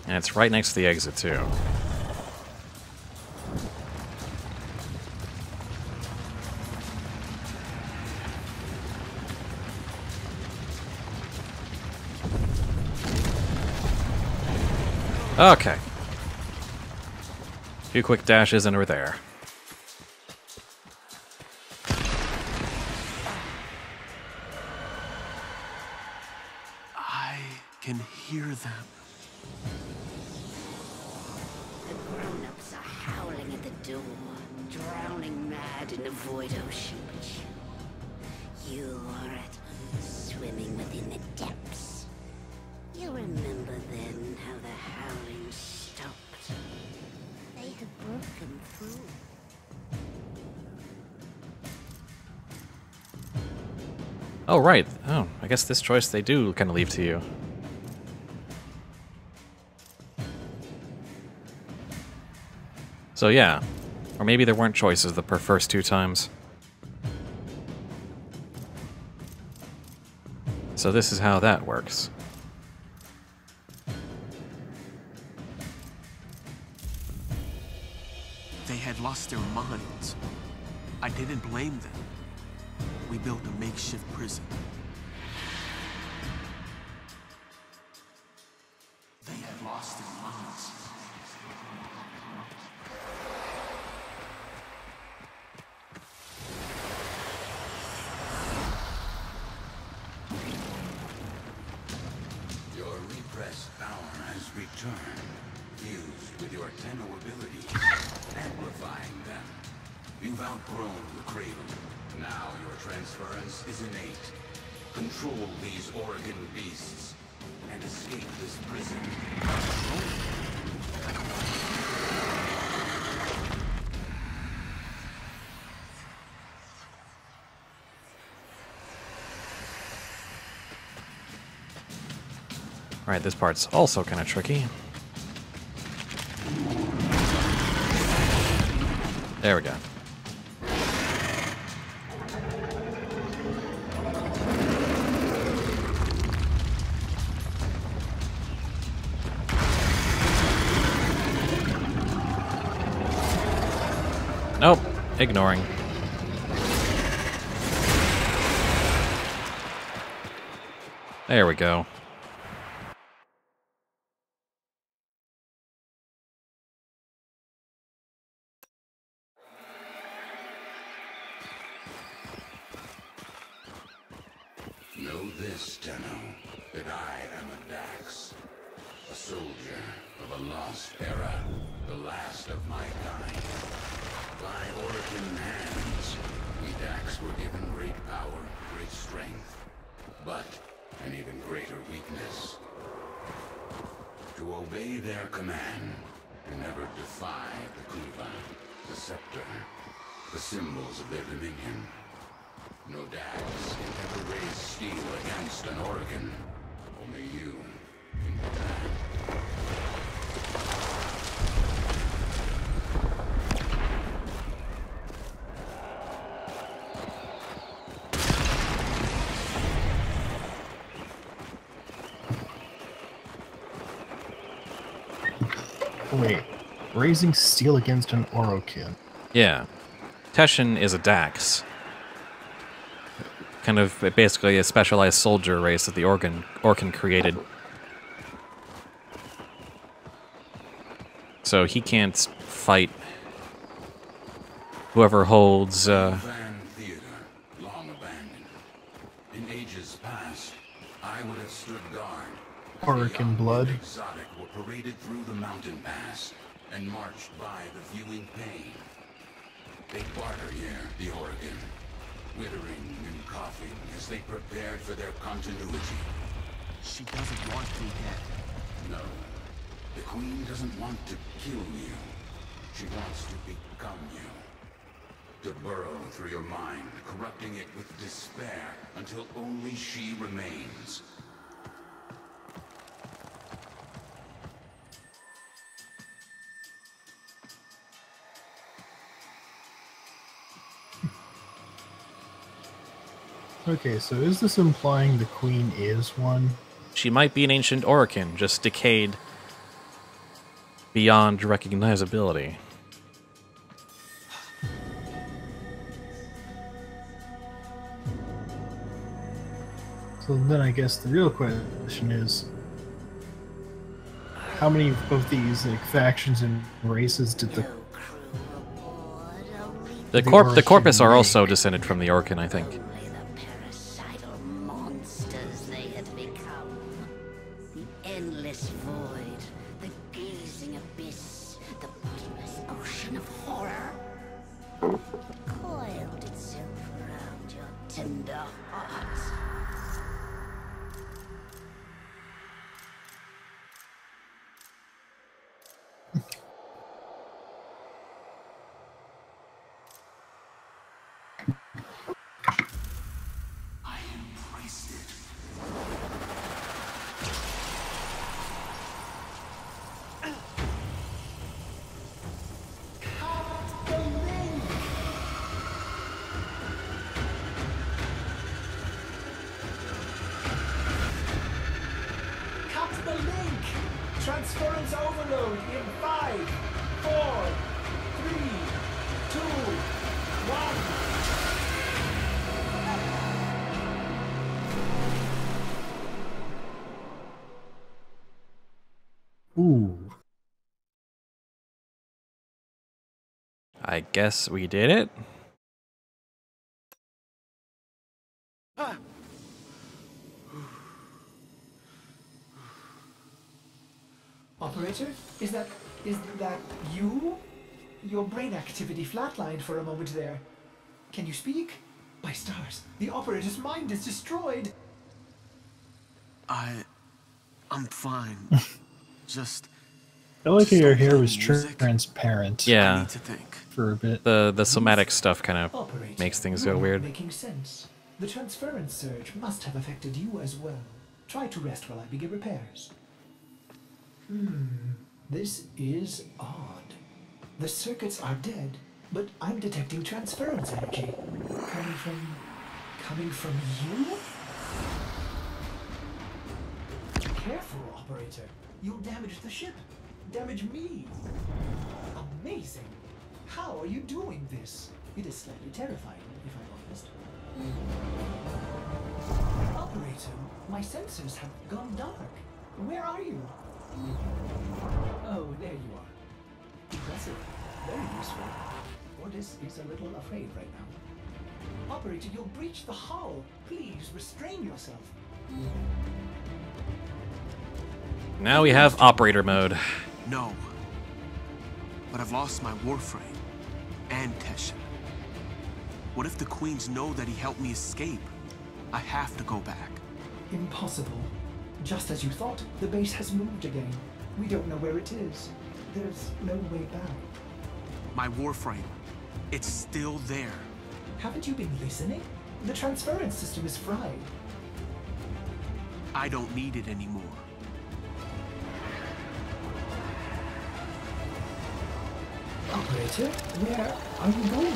And it's right next to the exit, too. Okay. A few quick dashes and we're there. I can hear them. The grown-ups are howling at the door, drowning mad in the void ocean. But you are at swimming within the depths. You'll remember then how the howling stopped. They had broken through. Oh, right. Oh, I guess this choice they do kind of leave to you. So yeah. Or maybe there weren't choices the first 2 times. So this is how that works. They had lost their minds. I didn't blame them. We built a makeshift prison. They had lost their minds. Your repressed power has returned, fused with your Tenno abilities, amplifying them. You've outgrown the cradle. Now your transference is innate. Control these Oregon beasts and escape this prison. Alright, this part's also kind of tricky. There we go. Nope, ignoring. There we go. Know this, Tenno, that I am a Dax, a soldier of a lost era, the last of my kind. By Orkin hands, we Dax were given great power, great strength, but an even greater weakness. To obey their command, to never defy the Kuva, the scepter, the symbols of their dominion. No Dax can ever raise steel against an Oregon. Only you can do that. Wait, raising steel against an Orokin. Yeah. Teshin is a Dax. Kind of basically a specialized soldier race that the Orkin created. So he can't fight whoever holds, Van Theater, long abandoned. In ages past, I would have stood guard. Orokin blood. Exotic were paraded through the mountain pass and marched by the viewing pane. They barter here, the Oregon, withering and coughing as they prepared for their continuity. She doesn't want me dead. No. The Queen doesn't want to kill you. She wants to become you. To burrow through your mind, corrupting it with despair until only she remains. Okay, so is this implying the Queen is one? She might be an ancient Orokin, just decayed beyond recognizability. So then I guess the real question is, how many of these factions and races did the The Corpus are also descended from the Orokin, I think. Endless void, the gazing abyss, the bottomless ocean of horror, coiled itself around your tender heart. I embraced it. Cut the link! Transference overload in 5, 4, 3, 2, 1. Ooh. I guess we did it. Operator, is that you? Your brain activity flatlined for a moment there. Can you speak? By stars, the operator's mind is destroyed. I'm fine. Just I like how your hair was music. transparent. I Yeah, need to think. For a bit. the somatic stuff kind of Operator, makes things you're go not weird. Making sense. The transference surge must have affected you as well. Try to rest while I begin repairs. This is odd. The circuits are dead, but I'm detecting transference energy. Coming from you? Careful, operator. You'll damage the ship. Damage me. Amazing. How are you doing this? It is slightly terrifying, if I'm honest. Operator, my sensors have gone dark. Where are you? Oh, there you are. Impressive. Very useful. Ordis is a little afraid right now. Operator, you'll breach the hull. Please restrain yourself. Now we have operator mode. No. But I've lost my Warframe. And Teshin. What if the Queens know that he helped me escape? I have to go back. Impossible. Just as you thought, the base has moved again. We don't know where it is. There's no way back. My Warframe. It's still there. Haven't you been listening? The transference system is fried. I don't need it anymore. Operator, where are you going?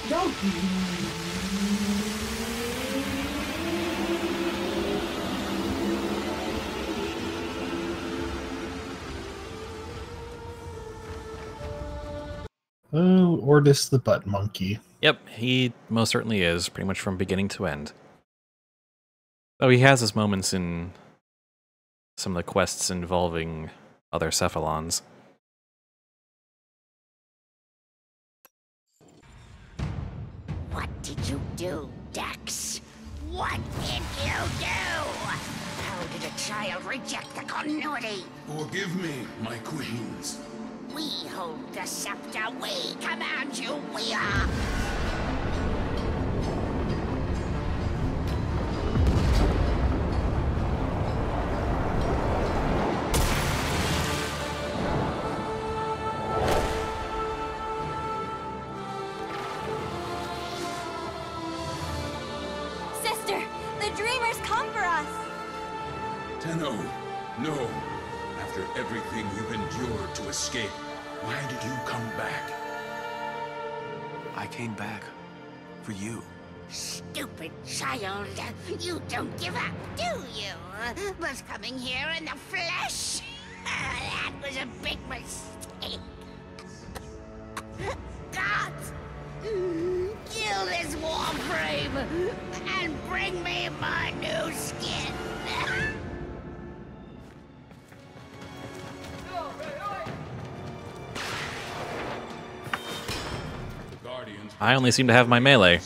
Don't Oh, Ordis the butt monkey. Yep, he most certainly is, pretty much from beginning to end. Though he has his moments in some of the quests involving other cephalons. What did you do, Dax? What did you do? How could a child reject the continuity? Forgive me, my queens. We hold the scepter. We command you. We are... Sister, the dreamers come for us! Tenno, no. After everything you endured to escape, why did you come back? I came back for you. Stupid child. You don't give up, do you? But coming here in the flesh? That was a big mistake. Gods! Kill this Warframe and bring me my new skin. I only seem to have my melee. The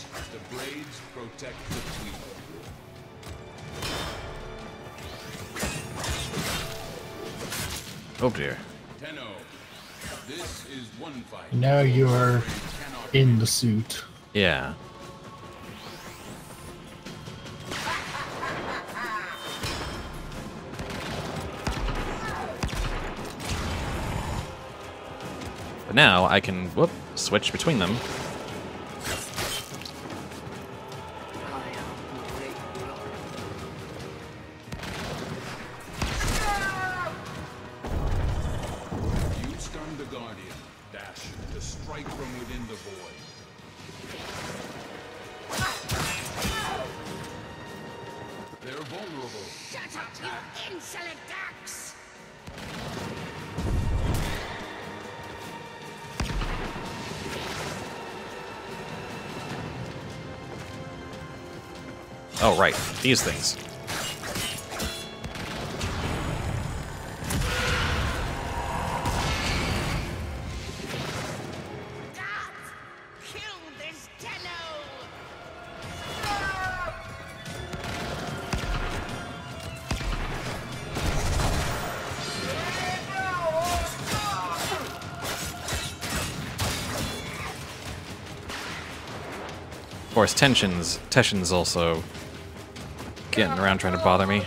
blades protect the queen. Oh dear. Tenno, this is one fight. Now you are in the suit. Yeah. But now I can, whoop, switch between them. You stun the Guardian. Dash to strike from within the void. They're vulnerable. Shut up, you insolent ducks! Oh, right. These things. Gods! Kill this Tenno! Of course, Teshin's also getting around trying to bother me.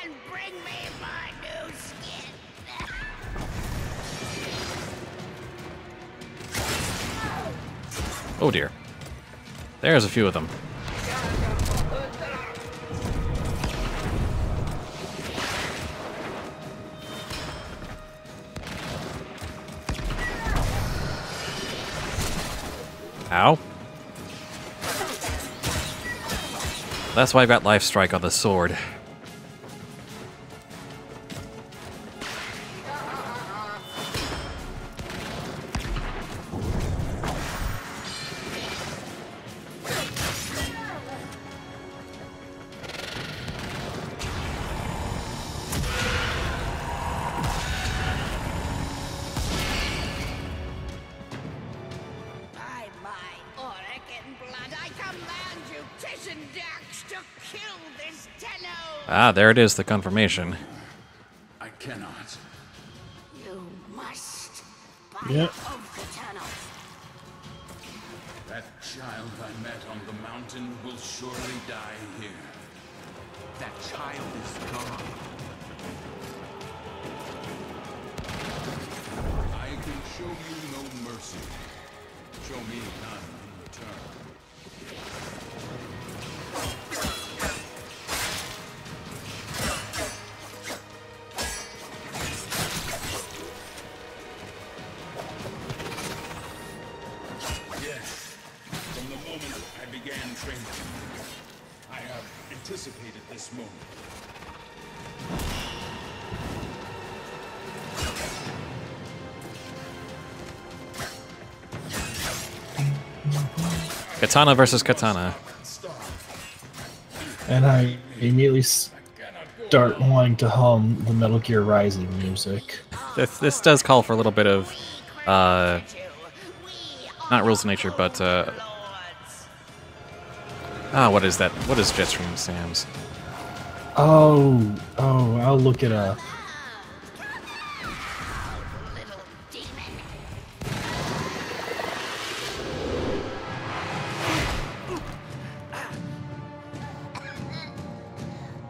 And bring me my new skin. Oh dear. There's a few of them. Ow. That's why I've got Life Strike on the sword. By my Oregon blood, I command you, Tishin Dax, to kill this Tenno! Ah, there it is, the confirmation. I cannot. You must. Yep. That child I met on the mountain will surely die here. That child is gone. I can show you no mercy. Show me none in return. Yes, from the moment I began training, I have anticipated this moment. Katana versus katana. And I immediately start wanting to hum the Metal Gear Rising music. This does call for a little bit of, not rules of nature, but, what is that? What is Jetstream Sam's? Oh, I'll look it up.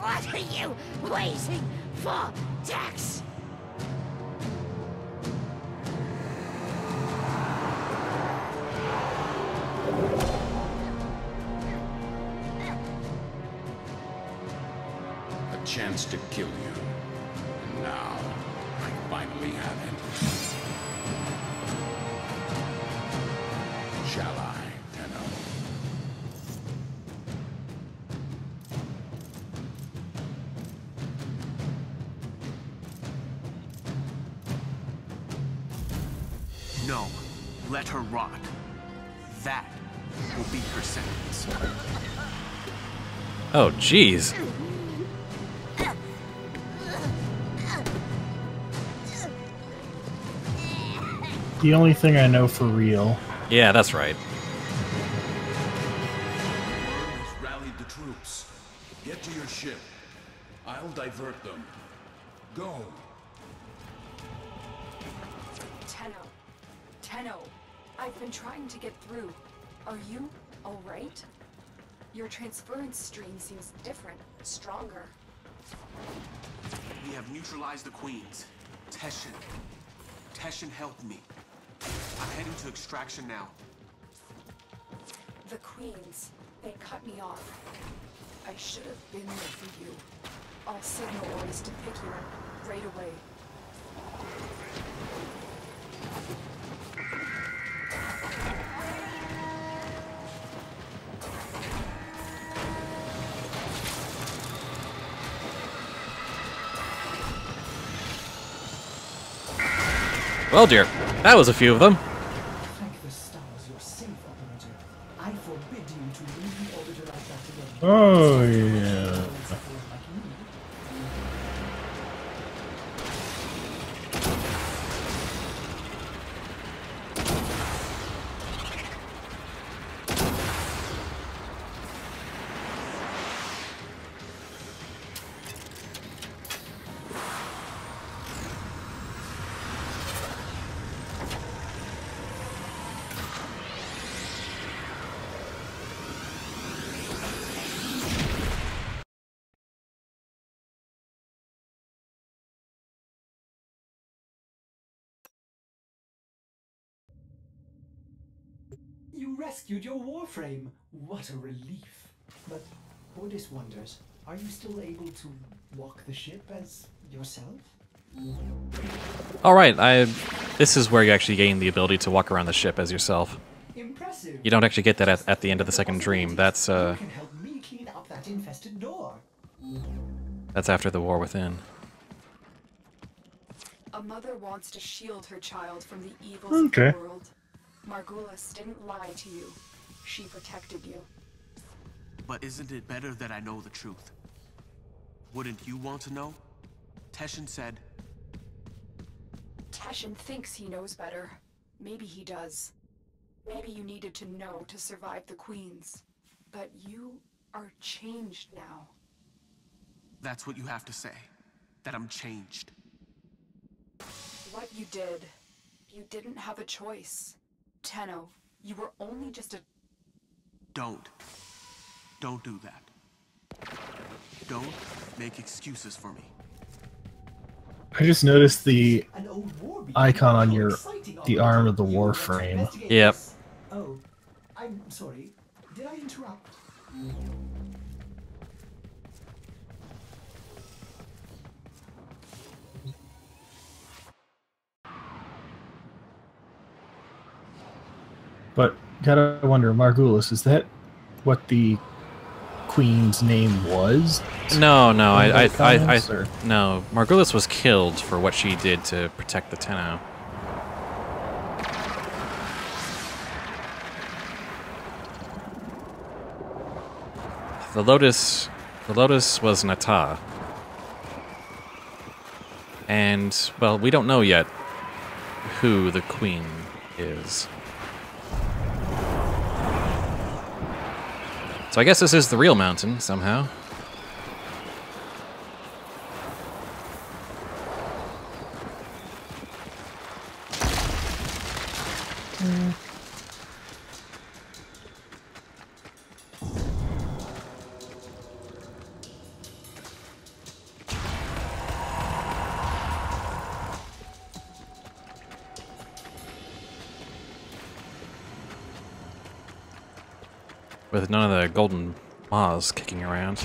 What are you waiting for, Dex? A chance to kill you. And now, I finally have it. Shall I, Tenno? No, let her rot. That will be her sentence. Oh, jeez. The only thing I know for real. Yeah, that's right. Has rallied the troops. Get to your ship. I'll divert them. Go. Tenno, I've been trying to get through. Are you alright? Your transference stream seems different, stronger. We have neutralized the queens. Teshin helped me. I'm heading to extraction now. The queens, they cut me off. I should have been there for you. I'll signal orders to pick you up right away. Well, dear, that was a few of them. Thank the stars you're safe, operator. I forbid you to leave the orbiter like that again. Oh, yeah. You rescued your Warframe! What a relief. But Ordis wonders, are you still able to walk the ship as yourself? Alright, this is where you actually gain the ability to walk around the ship as yourself. Impressive. You don't actually get that at the end of the second dream. That's, You can help me clean up that infested door. that's after the War Within. A mother wants to shield her child from the evils of the world. Margulis didn't lie to you. She protected you. But isn't it better that I know the truth? Wouldn't you want to know? Teshin said... Teshin thinks he knows better. Maybe he does. Maybe you needed to know to survive the Queens. But you are changed now. That's what you have to say. That I'm changed. What you did, you didn't have a choice. Tenno, you were only just a... Don't do that. Don't make excuses for me. I just noticed the icon on the arm of the Warframe. Yep. Oh, I'm sorry. Did I interrupt? But gotta wonder, Margulis, is that what the queen's name was? No, no, Or? no. Margulis was killed for what she did to protect the Tenno. The Lotus was Nata. And, well, we don't know yet who the queen is. So I guess this is the real mountain, somehow. With none of the golden maws kicking around.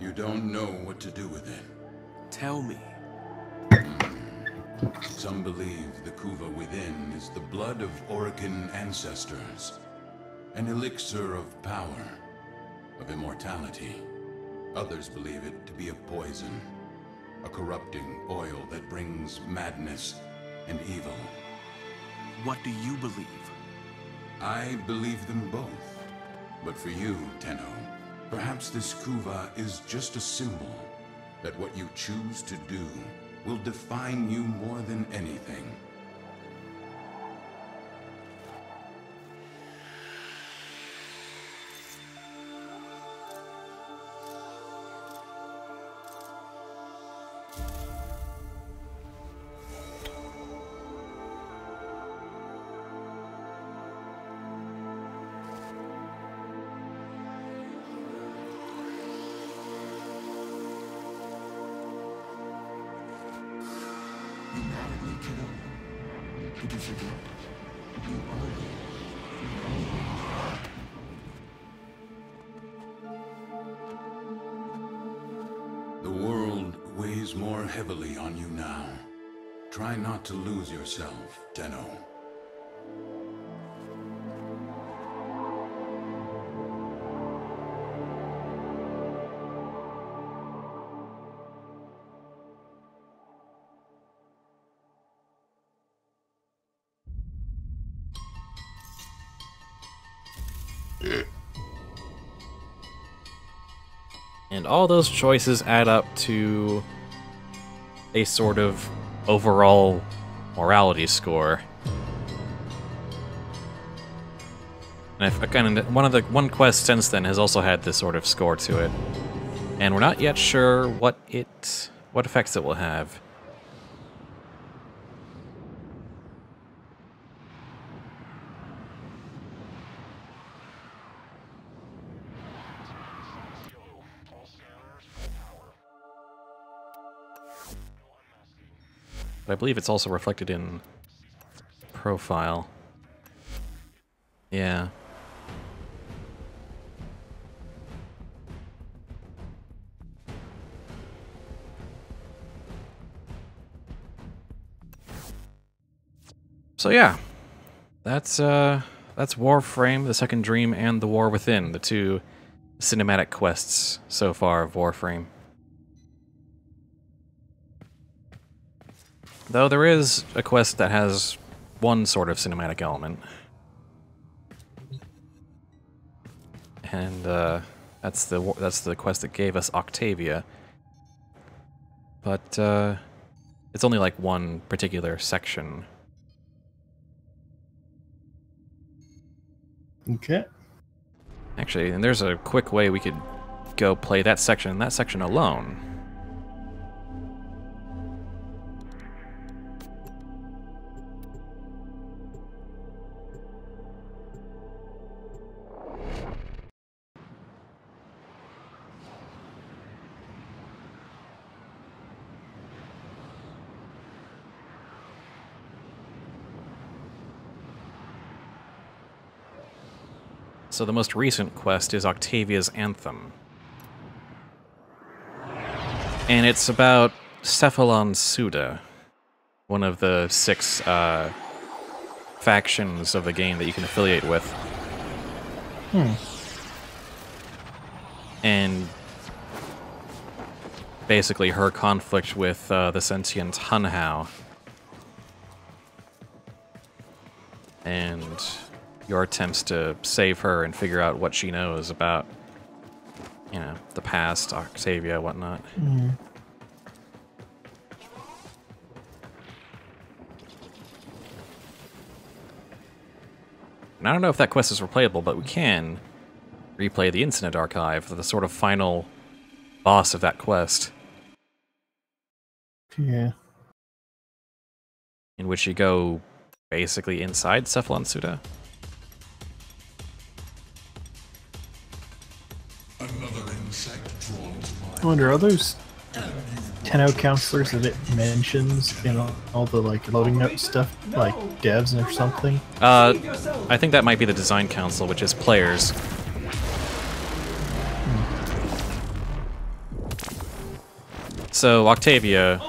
You don't know what to do with it. Tell me. Some believe the Kuva within is the blood of Orokin ancestors. An elixir of power, of immortality. Others believe it to be a poison. A corrupting oil that brings madness and evil. What do you believe? I believe them both. But for you, Tenno, perhaps this Kuva is just a symbol that what you choose to do will define you more than anything. The world weighs more heavily on you now. Try not to lose yourself, Tenno. And all those choices add up to a sort of overall morality score. And one quest since then has also had this sort of score to it, and we're not yet sure what effects it will have. But I believe it's also reflected in profile. Yeah. So yeah, that's Warframe, The Second Dream, and The War Within, the two cinematic quests so far of Warframe. Though there is a quest that has one sort of cinematic element. And that's the quest that gave us Octavia. But it's only like one particular section. Okay. Actually, and there's a quick way we could go play that section alone. So the most recent quest is Octavia's Anthem. And it's about Cephalon Suda, one of the 6 factions of the game that you can affiliate with. And basically her conflict with the sentient Hunhao. And your attempts to save her and figure out what she knows about, you know, the past, Octavia, whatnot. Mm. And I don't know if that quest is replayable, but we can replay the Incident Archive for the sort of final boss of that quest. Yeah. In which you go basically inside Cephalon Suda. I wonder, are those Tenno counselors that it mentions in all the like loading note stuff, like devs or something? I think that might be the design council, which is players. So Octavia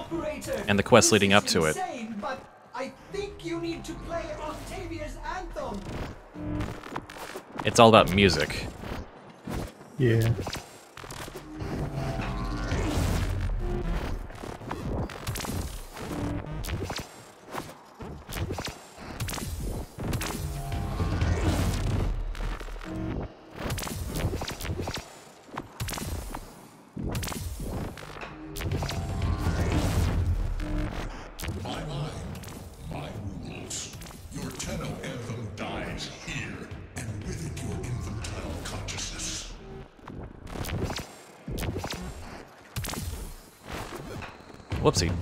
and the quest leading up to it. But I think you need to play Octavia's Anthem. It's all about music. Yeah. Whoopsie.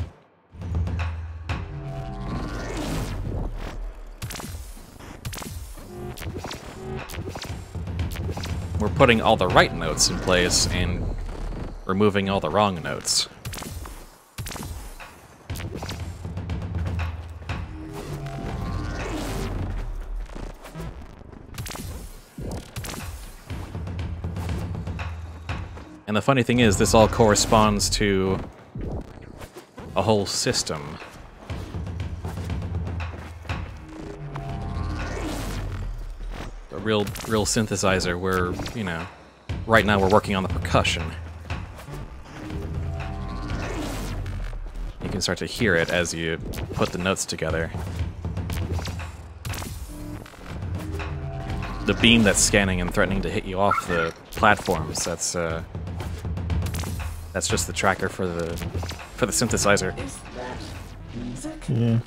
We're putting all the right notes in place and removing all the wrong notes. And the funny thing is, this all corresponds to a whole system. A real synthesizer where, you know, right now we're working on the percussion. You can start to hear it as you put the notes together. The beam that's scanning and threatening to hit you off the platforms, that's just the tracker for the synthesizer. Is that music? Yeah.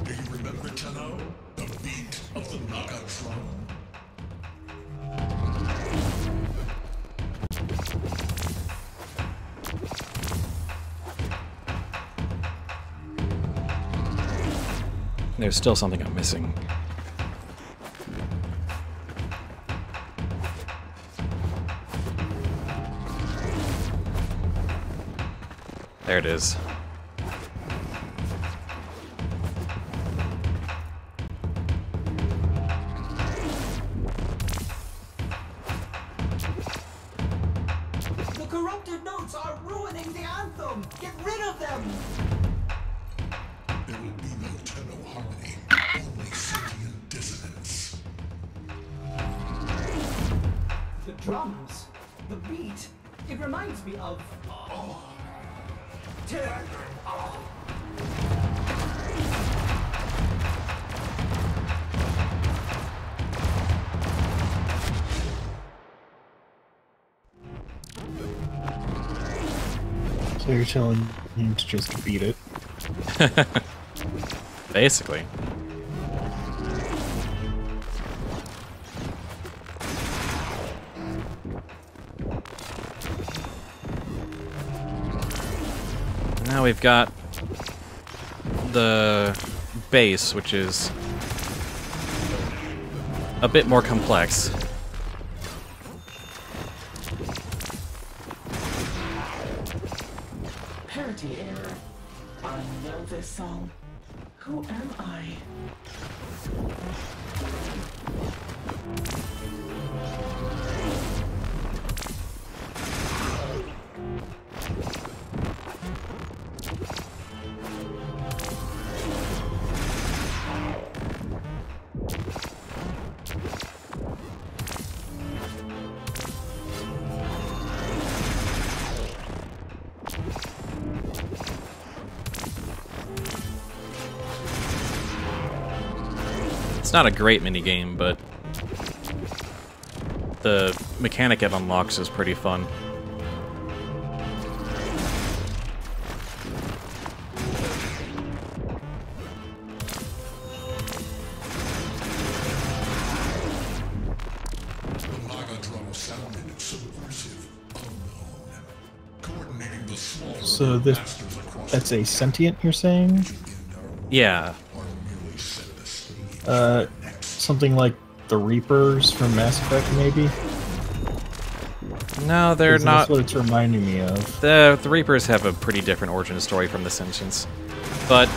Do you remember, Tenno? The beat of the knockout drum? There's still something I'm missing. There it is. drums. The beat, it reminds me of... So you're telling him to just beat it? Basically. Now we've got the base, which is a bit more complex. Parity error. I know this song. Who am I? It's not a great minigame, but the mechanic it unlocks is pretty fun. So that's a sentient, you're saying? Yeah. Something like the Reapers from Mass Effect, maybe? No, they're not. That's what it's reminding me of. The Reapers have a pretty different origin story from the Sentients. But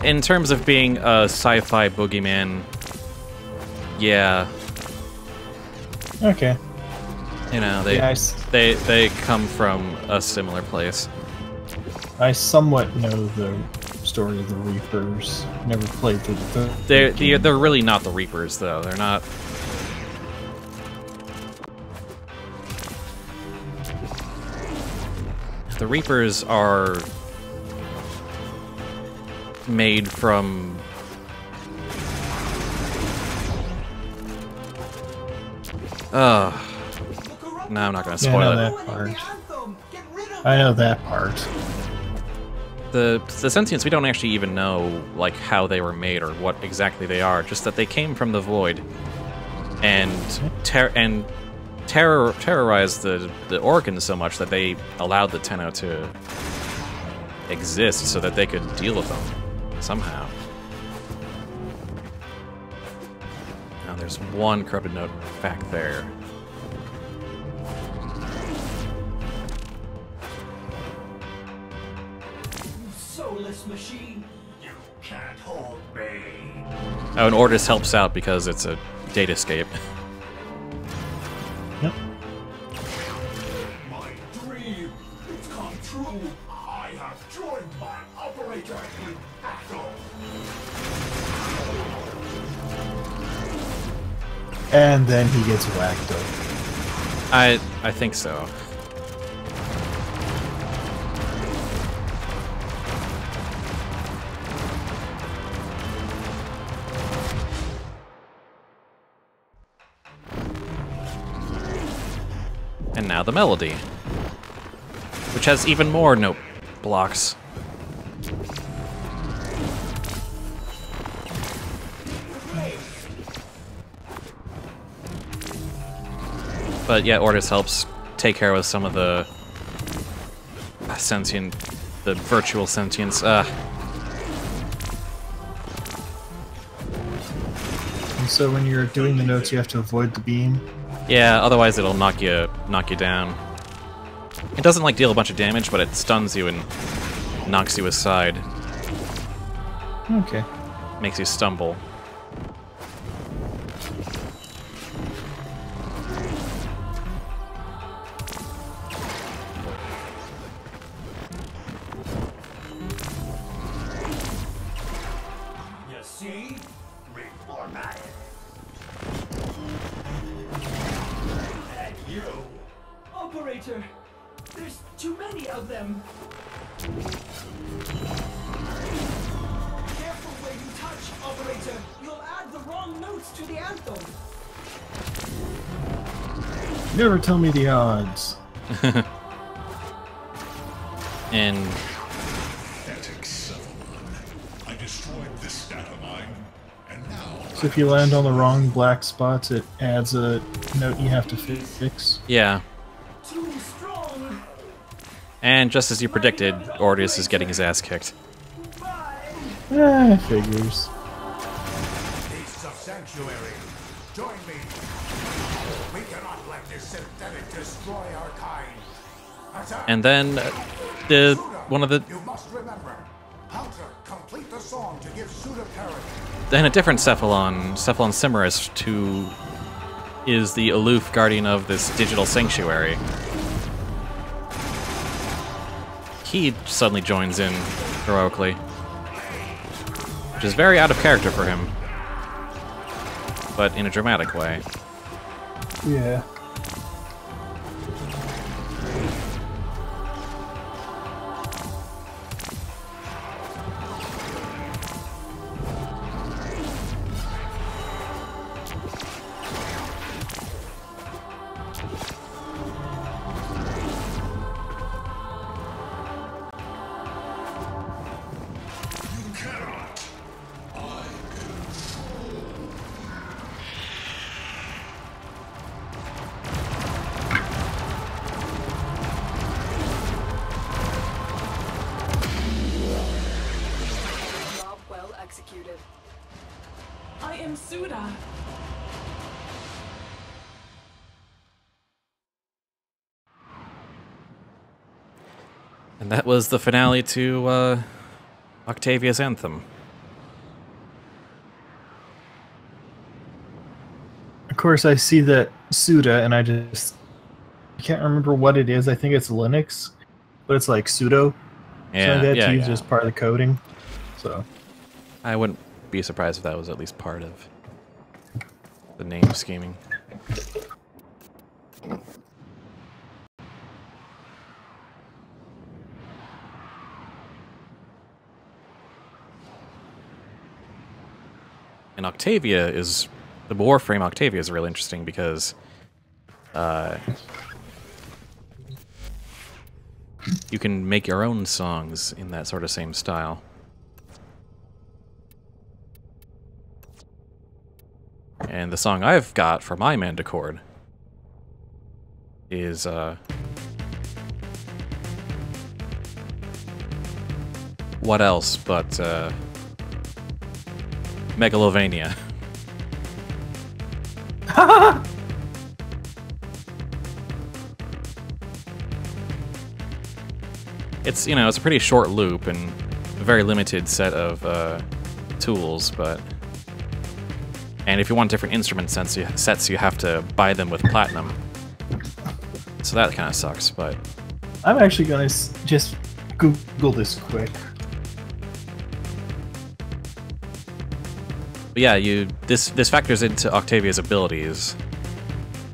in terms of being a sci-fi boogeyman, yeah. Okay. You know, they come from a similar place. I somewhat know the story of the Reapers. Never played through the They're really not the Reapers, though. They're not. The Reapers are made from no, I'm not going to spoil it. That part. I know that part. The Sentients, we don't actually even know like how they were made or what exactly they are. Just that they came from the void, and terrorized the Orcans so much that they allowed the Tenno to exist so that they could deal with them somehow. Now there's one corrupted note back there. Soulless machine, you can't hold me. Oh, and Ordis helps out because it's a data escape. Yep. My dream, it's come true. I have joined my operator in battle. And then he gets whacked up. I think so. And now the melody, which has even more note blocks. But yeah, Ordis helps take care of some of the sentient, the virtual sentience. And so when you're doing the notes, you have to avoid the beam. Yeah, otherwise it'll knock you down. It doesn't like deal a bunch of damage, but it stuns you and knocks you aside. Okay. Makes you stumble. You see? Reformatted. operator. There's too many of them. Careful where you touch, operator. You'll add the wrong notes to the anthem. Never tell me the odds. And I destroyed this data mine, and now. So if you land on the wrong black spots, it adds a note you have to fix. yeah. Too strong. And just as you predicted, Ordeus is getting his ass kicked. Figures. Beasts of Sanctuary, join me. We cannot let this synthetic destroy our kind. Attack. And then one of the You must remember. Hunter, complete the song to give Suda parity. then a different Cephalon Cimarist, who is the aloof guardian of this digital sanctuary. He suddenly joins in heroically, which is very out of character for him, but in a dramatic way. Yeah. Job well executed. I am Suda. And that was the finale to Octavia's Anthem. Of course, I see that Suda, and I can't remember what it is. I think it's Linux, but it's like sudo. Yeah, so that's yeah, used yeah. as part of the coding. So I wouldn't be surprised if that was at least part of the name scheming. And Octavia is... the Warframe Octavia is really interesting because you can make your own songs in that sort of same style. And the song I've got for my Manticord is what else but Megalovania. It's, you know, it's a pretty short loop and a very limited set of tools, but... And if you want different instrument sets, you have to buy them with platinum. So that kind of sucks, but... I'm actually going to just Google this quick. But yeah, this factors into Octavia's abilities.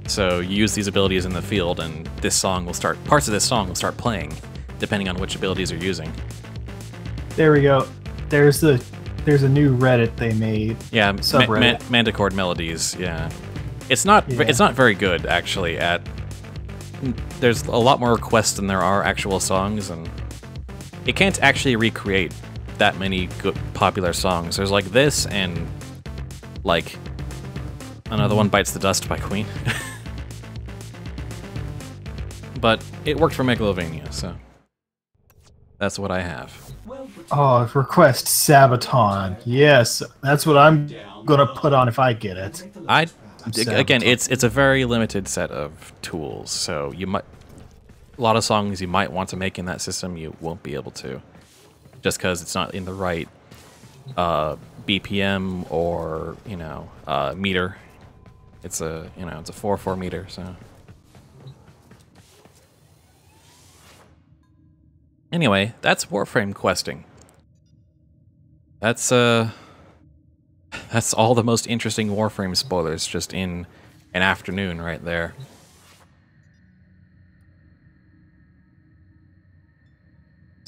So you use these abilities in the field, and this song will start... parts of this song will start playing, depending on which abilities you're using. There we go. There's a new Reddit they made. Yeah, subreddit. Manticord Melodies. Yeah, it's not very good actually. There's a lot more requests than there are actual songs, and it can't actually recreate that many good popular songs. There's like this and like another one, Bites the Dust by Queen. But it worked for Megalovania, so that's what I have. Oh, request Sabaton. Yes, that's what I'm gonna put on if I get it. Again, it's a very limited set of tools, so you might a lot of songs you might want to make in that system you won't be able to, just because it's not in the right BPM or meter. It's a it's a 4/4 meter, so. Anyway, that's Warframe questing. That's all the most interesting Warframe spoilers just in an afternoon right there.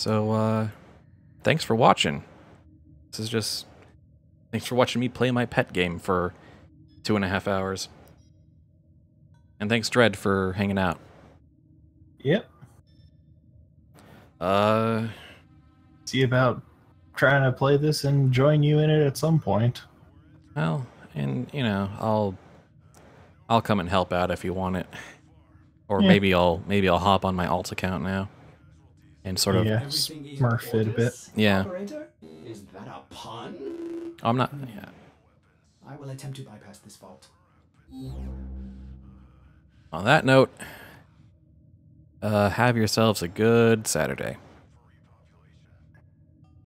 So, thanks for watching. This is just... Thanks for watching me play my pet game for 2.5 hours. And thanks, Dread, for hanging out. Yep. See about trying to play this and join you in it at some point. Well, and, you know, I'll come and help out if you want it. Or maybe I'll hop on my alt account now. And sort of smurf it a bit. Yeah. Is that a pun? I'm not. Yeah. I will attempt to bypass this fault. On that note, have yourselves a good Saturday.